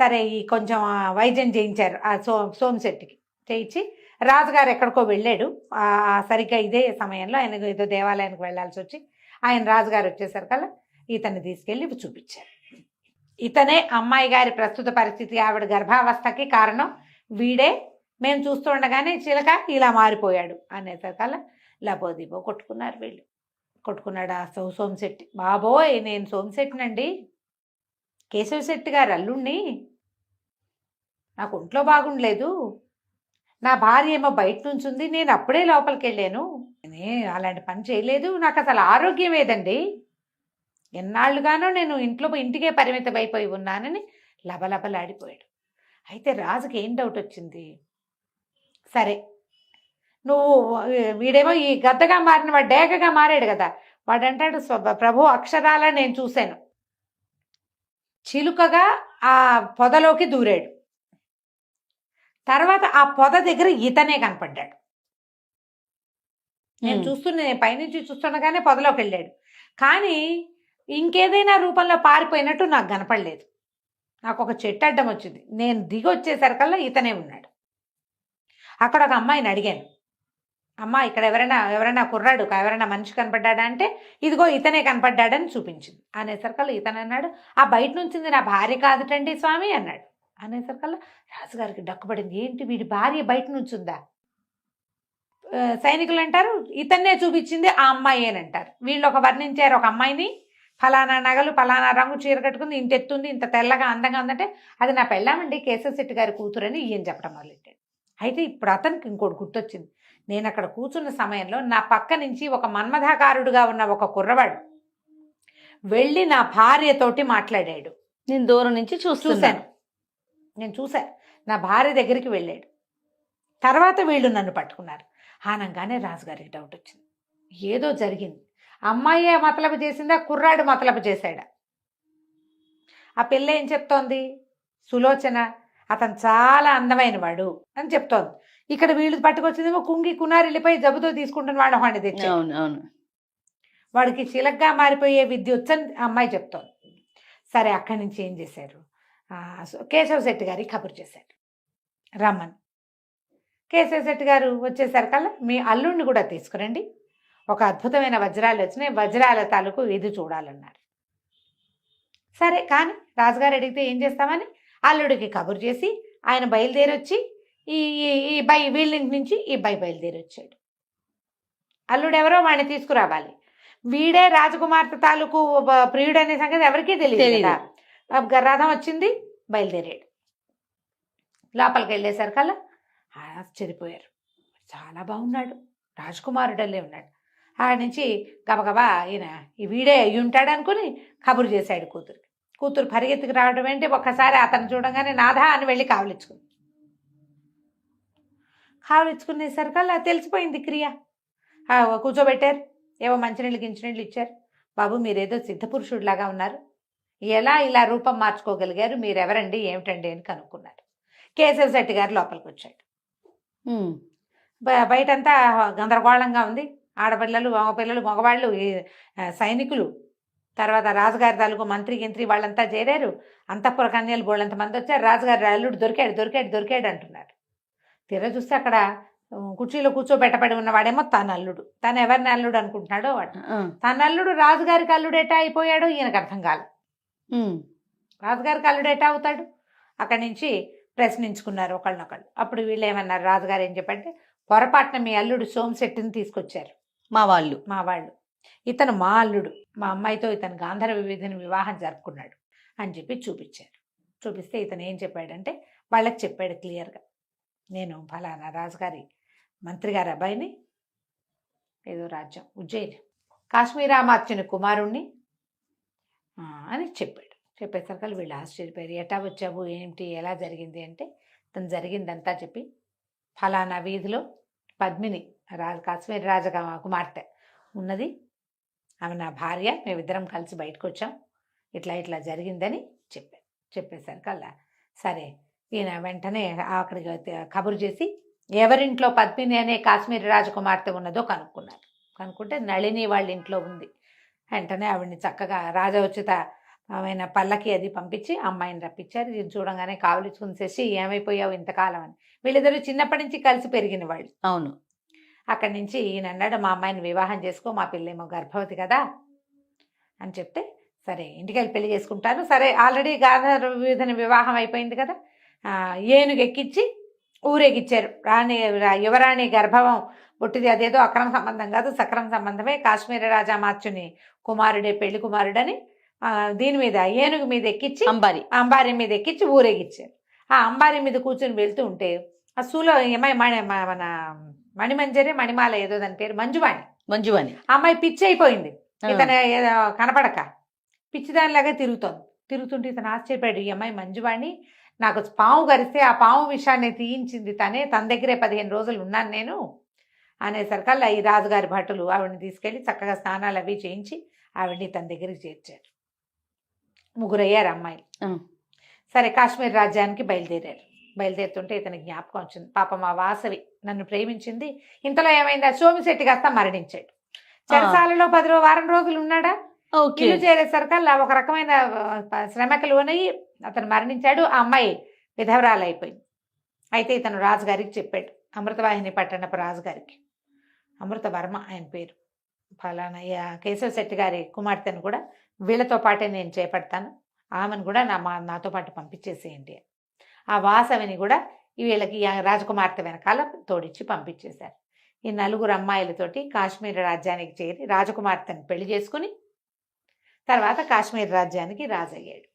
సరే ఈ కొంచెం వైద్యం చేయించారు ఆ సోమశెట్టికి. చేయించి రాజుగారు ఎక్కడికో వెళ్ళాడు. సరిగ్గా ఇదే సమయంలో ఆయన ఏదో దేవాలయానికి వెళ్ళాల్సి వచ్చి ఆయన రాజుగారు వచ్చేసరికల్లా ఇతన్ని తీసుకెళ్ళి చూపించారు. ఇతనే అమ్మాయి గారి ప్రస్తుత పరిస్థితి, ఆవిడ గర్భావస్థకి కారణం వీడే, మేము చూస్తూ ఉండగానే చిలక ఇలా మారిపోయాడు అనేసరికల్లా లబోదిబో కొట్టుకున్నారు వీళ్ళు. కొట్టుకున్నాడు ఆ సోమశెట్టి. బాబోయ్ నేను సోమశెట్టినండి, కేశవశెట్టి గారు అల్లుణ్ణి, నాకు ఒంట్లో బాగుండలేదు, నా భార్య ఏమో బయట నుంచి ఉంది, నేను అప్పుడే లోపలికి వెళ్ళాను, అలాంటి పని చేయలేదు, నాకు అసలు ఆరోగ్యం ఏదండి, ఎన్నాళ్ళుగానో నేను ఇంటికే పరిమితం అయిపోయి ఉన్నానని లబలబలాడిపోయాడు. అయితే రాజుకి ఏం డౌట్ వచ్చింది, సరే నువ్వు వీడేమో ఈ గద్దగా మారిన వాడు డేగగా మారాడు కదా, వాడు అంటాడు ప్రభు అక్షరాల నేను చూశాను, చిలుకగా ఆ పొదలోకి దూరాడు, తర్వాత ఆ పొద దగ్గర ఇతనే కనపడ్డాడు, నేను పైనుంచి చూస్తుండగానే పొదలోకి వెళ్ళాడు, కానీ ఇంకేదైనా రూపంలో పారిపోయినట్టు నాకు కనపడలేదు, నాకు ఒక చెట్టు అడ్డం వచ్చింది, నేను దిగి వచ్చేసరికల్లా ఇతనే ఉన్నాడు. అక్కడ ఒక అమ్మాయిని అడిగాను, అమ్మ ఇక్కడ ఎవరైనా కుర్రాడు ఎవరైనా మనిషి కనపడ్డాడా అంటే ఇదిగో ఇతనే కనపడ్డాడని చూపించింది. అనేసరికల్లా ఇతను అన్నాడు, ఆ బయట నుంచింది నా భార్య కాదుటండి స్వామి అన్నాడు. అనేసరికల్లా రాజుగారికి డక్కుపడింది, ఏంటి వీడి భార్య బయట నుంచి ఉందా? సైనికులు అంటారు ఇతన్నే చూపించింది ఆ అమ్మాయి అని అంటారు. వీళ్ళు ఒక వర్ణించారు, ఒక అమ్మాయిని ఫలానా నగలు ఫలానా రంగు చీర కట్టుకుంది, ఇంత ఎత్తుంది, ఇంత తెల్లగా అందంగా ఉందంటే అది నా పెళ్ళామండి కేశవశెట్టి గారి కూతురని ఈయన చెప్పడం మొదలెట్టాడు. అయితే ఇప్పుడు అతనికి ఇంకోటి గుర్తొచ్చింది, నేను అక్కడ కూర్చున్న సమయంలో నా పక్క నుంచి ఒక మన్మథాకారుడుగా ఉన్న ఒక కుర్రవాడు వెళ్ళి నా భార్యతోటి మాట్లాడాడు,
నేను దూరం నుంచి చూశాను,
నేను చూశాను, నా భార్య దగ్గరికి వెళ్ళాడు. తర్వాత వీళ్ళు నన్ను పట్టుకున్నారు. ఆనంగానే రాజుగారికి డౌట్ వచ్చింది, ఏదో జరిగింది, అమ్మాయే మతలబు చేసిందా కుర్రాడు మతలబు చేశాడా? ఆ పిల్ల ఏం చెప్తోంది, సులోచన అతను చాలా అందమైన వాడు అని చెప్తోంది. ఇక్కడ వీళ్ళు పట్టుకొచ్చిందేమో కుంగి కునారిల్లిపోయి జబ్బుతో తీసుకుంటున్న వాడు వాడిని తెచ్చాడు, వాడికి చిలకగా మారిపోయే విద్య వచ్చని అమ్మాయి చెప్తోంది. సరే అక్కడి నుంచి ఏం చేశారు, కేశవశెట్టి గారికి కబురు చేశారు రమ్మని. కేశవశెట్టి గారు వచ్చేసరికల్లా మీ అల్లుడిని కూడా తీసుకురండి, ఒక అద్భుతమైన వజ్రాలు వచ్చినాయి, వజ్రాల తాలూకు ఇది చూడాలన్నారు. సరే కానీ రాజుగారు అడిగితే ఏం చేస్తామని అల్లుడికి కబురు చేసి ఆయన బయలుదేరి వచ్చి ఈ వీళ్ళింటి నుంచి ఈ బయలుదేరి వచ్చాడు. అల్లుడు ఎవరో వాడిని తీసుకురావాలి, వీడే రాజకుమార్తె తాలూకు ప్రియుడు అనే సంగతి ఎవరికీ తెలియదు. రథం వచ్చింది, బయలుదేరాడు. లోపలికి వెళ్ళేసరికల్లా ఆశ్చర్యపోయారు, చాలా బాగున్నాడు, రాజకుమారుడల్లే ఉన్నాడు. ఆడ నుంచి గబగబా ఈయన వీడే అయ్యి ఉంటాడు అనుకుని కబురు చేశాడు కూతురికి. కూతురు పరిగెత్తుకు రావడం ఏంటి, ఒక్కసారి అతను చూడంగానే నాథా అని వెళ్ళి కావలించుకునేసరికల్లా తెలిసిపోయింది క్రియ. కూర్చోబెట్టారు, ఏవో మంచినీళ్ళు గించినీళ్ళు ఇచ్చారు. బాబు మీరేదో సిద్ధపురుషుడిలాగా ఉన్నారు, ఎలా ఇలా రూపం మార్చుకోగలిగారు, మీరెవరండి ఏమిటండి అని కనుక్కున్నారు. కేశవశెట్టి గారు లోపలికి వచ్చాడు. బయటంతా గందరగోళంగా ఉంది, ఆడపిల్లలు మగపిల్లలు మగవాళ్ళు సైనికులు, తర్వాత రాజుగారి తాలూకు మంత్రి గింత్రి వాళ్ళంతా చేరారు. అంతఃపుర కన్యలు బోళ్ళంత మంది వచ్చారు. రాజుగారి అల్లుడు దొరికాడు అంటున్నారు. తీరా చూస్తే అక్కడ కుర్చీలో కూర్చోబెట్టబడి ఉన్నవాడేమో తన అల్లుడు. తను ఎవరిని అల్లుడు అనుకుంటున్నాడో వాడు. తన అల్లుడు రాజుగారికి అల్లుడు ఎటా అయిపోయాడో ఈయనకు అర్థం కాదు. రాజుగారికి అల్లుడు ఎటా అవుతాడు? అక్కడి నుంచి ప్రశ్నించుకున్నారు ఒకళ్ళనొకళ్ళు. అప్పుడు వీళ్ళు ఏమన్నారు, రాజుగారు ఏం చెప్పంటే, పొరపాటున మీ అల్లుడు సోమశెట్టిని తీసుకొచ్చారు మా వాళ్ళు. ఇతను మా అల్లుడు, మా అమ్మాయితో ఇతను గాంధర్వ విధిని వివాహం జరుపుకున్నాడు అని చెప్పి చూపించారు. చూపిస్తే ఇతను ఏం చెప్పాడంటే, వాళ్ళకి చెప్పాడు క్లియర్గా, నేను ఫలానా రాజుగారి మంత్రి గారి అబ్బాయిని, ఏదో రాజ్యం ఉజ్జయిని, కాశ్మీరామాత్యుని కుమారుణ్ణి అని చెప్పాడు. చెప్పేసరికి వీళ్ళు ఆశ్చర్యపోయారు. ఎటా వచ్చావు, ఏంటి, ఎలా జరిగింది అంటే, తను జరిగిందంతా చెప్పి, ఫలానా వీధిలో పద్మిని కాశ్మీర్ రాజ కుమార్తె ఉన్నది, ఆమె నా భార్య, మేమిద్దరం కలిసి బయటకు వచ్చాం, ఇట్లా జరిగిందని చెప్పారు. చెప్పేసరికల్లా సరే ఈయన వెంటనే అక్కడికి కబురు చేసి ఎవరింట్లో పద్మిని అనే కాశ్మీర్ రాజకుమార్తె ఉన్నదో కనుక్కున్నారు. కనుక్కుంటే నళిని వాళ్ళ ఇంట్లో ఉంది. వెంటనే ఆవిడ్ని చక్కగా రాజోచిత ఆమె పల్లకి అది పంపించి అమ్మాయిని రప్పించారు. ఇది చూడంగానే కావలించుకుని చేసి ఏమైపోయావు ఇంతకాలం అని. వీళ్ళిద్దరూ చిన్నప్పటి నుంచి కలిసి పెరిగిన వాళ్ళు.
అవును.
అక్కడి నుంచి ఈయన అన్నాడు, మా అమ్మాయిని వివాహం చేసుకో, మా పిల్లేమో గర్భవతి కదా అని చెప్తే, సరే ఇంటికి వెళ్ళి పెళ్లి చేసుకుంటాను. సరే ఆల్రెడీ గాంధర్వ విధిని వివాహం అయిపోయింది కదా, ఏనుగు ఎక్కించి ఊరేగిచ్చారు. యువరాణి గర్భవం పుట్టిది, అదేదో అక్రమ సంబంధం కాదు, సక్రమ సంబంధమే, కాశ్మీర రాజామాత్యుని కుమారుడే పెళ్లి కుమారుడని దీని మీద ఏనుగు మీద ఎక్కించి అంబారి మీద ఎక్కించి ఊరేగిచ్చారు. ఆ అంబారి మీద కూర్చొని వెళ్తూ ఉంటే ఆ సూలో మన మణిమంజరి మణిమాల ఏదో దాని పేరు మంజువాణి అమ్మాయి పిచ్చి అయిపోయింది. ఇతను కనపడక పిచ్చిదానిలాగా తిరుగుతుంటే ఇతను ఆశ్చర్యపోయాడు. ఈ అమ్మాయి మంజువాణి నాకు పాము కరిస్తే ఆ పాము విషయాన్ని తీయించింది తనే, తన దగ్గరే 15 రోజులు ఉన్నాను నేను అనేసరికల్లా ఈ రాజుగారి భటులు ఆవిడని తీసుకెళ్ళి చక్కగా స్నానాలు అవి చేయించి ఆవిడ్ని తన దగ్గరికి చేర్చారు. 3 అయ్యారు అమ్మాయిలు. సరే కాశ్మీర్ రాజ్యానికి బయలుదేరుతుంటే ఇతని జ్ఞాపకం వచ్చింది. పాప మా వాసవి నన్ను ప్రేమించింది. ఇంతలో ఏమైంది, ఆ సోమిశెట్టి కాస్త మరణించాడు. చెరసాలలో 10 వారం రోజులు ఉన్నాడా. ఇల్లు చేరేసరికల్లా ఒక రకమైన శ్రమకు లోనయ్యి అతను మరణించాడు. ఆ అమ్మాయి విధవరాలైపోయింది. అయితే ఇతను రాజుగారికి చెప్పాడు, అమృతవాహిని పట్టణపు రాజుగారికి, అమృతవర్మ ఆయన పేరు, ఫలానా కేశవ శెట్టి గారి కుమార్తెను కూడా వీళ్ళతో పాటే నేను చేపడతాను, ఆమెను కూడా నాతో పాటు పంపించేసేయండి. ఆ వాసవిని కూడా వీళ్ళకి రాజకుమార్తె వెనకాల తోడిచ్చి పంపించేశారు. ఈ 4 అమ్మాయిలతోటి కాశ్మీర్ రాజ్యానికి చేరి రాజకుమార్తెను పెళ్లి చేసుకుని తర్వాత కాశ్మీర్ రాజ్యానికి రాజయ్యాడు.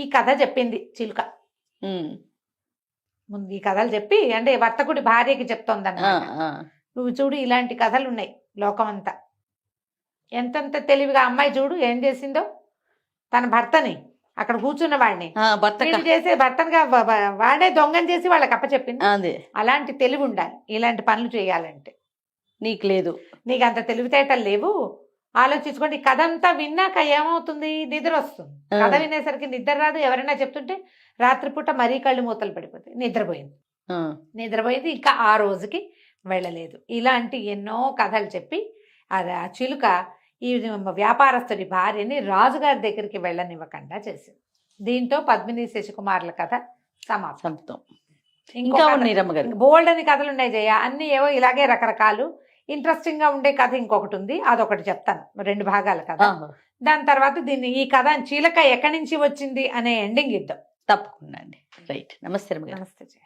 ఈ కథ చెప్పింది చిలుక. ముందు ఈ కథలు చెప్పి అంటే వర్తకుడి భార్యకి చెప్తోందన్నమాట. నువ్వు చూడు ఇలాంటి కథలు ఉన్నాయి లోకమంతా. ఎంతంత తెలివిగా అమ్మాయి చూడు ఏం చేసిందో, తన భర్తని అక్కడ కూర్చున్న వాడిని చేసి భర్తగా వాడే దొంగని చేసి వాళ్ళకి అప్పచెప్పింది. అలాంటి తెలివి ఉండాలి ఇలాంటి పనులు చేయాలంటే.
నీకు లేదు,
నీకు అంత తెలివితేటలు లేవు. ఆలోచించుకోండి. కథ అంతా విన్నాక ఏమవుతుంది, నిద్ర వస్తుంది. కథ వినేసరికి నిద్ర రాదు. ఎవరైనా చెప్తుంటే రాత్రిపూట మరీ కళ్ళు మూతలు పడిపోతాయి. నిద్రపోయింది ఇంకా ఆ రోజుకి వెళ్ళలేదు. ఇలాంటి ఎన్నో కథలు చెప్పి అది ఆ చిలుక ఈ వ్యాపారస్తుడి భార్యని రాజుగారి దగ్గరికి వెళ్ళనివ్వకుండా చేసింది. దీంతో పద్మిని శశికుమార్ల కథ సమాప్తం. ఇంకా బోల్డ్ అని కథలు ఉన్నాయి జయ, అన్ని ఏవో ఇలాగే రకరకాలు. ఇంట్రెస్టింగ్ గా ఉండే కథ ఇంకొకటి ఉంది, అదొకటి చెప్తాను. 2 భాగాల కథ. దాని తర్వాత ఈ కథ చిలక ఎక్కడి నుంచి వచ్చింది అనే ఎండింగ్ ఇద్దాం.
తప్పకుండా అండి. రైట్. నమస్తే.
నమస్తే జయ.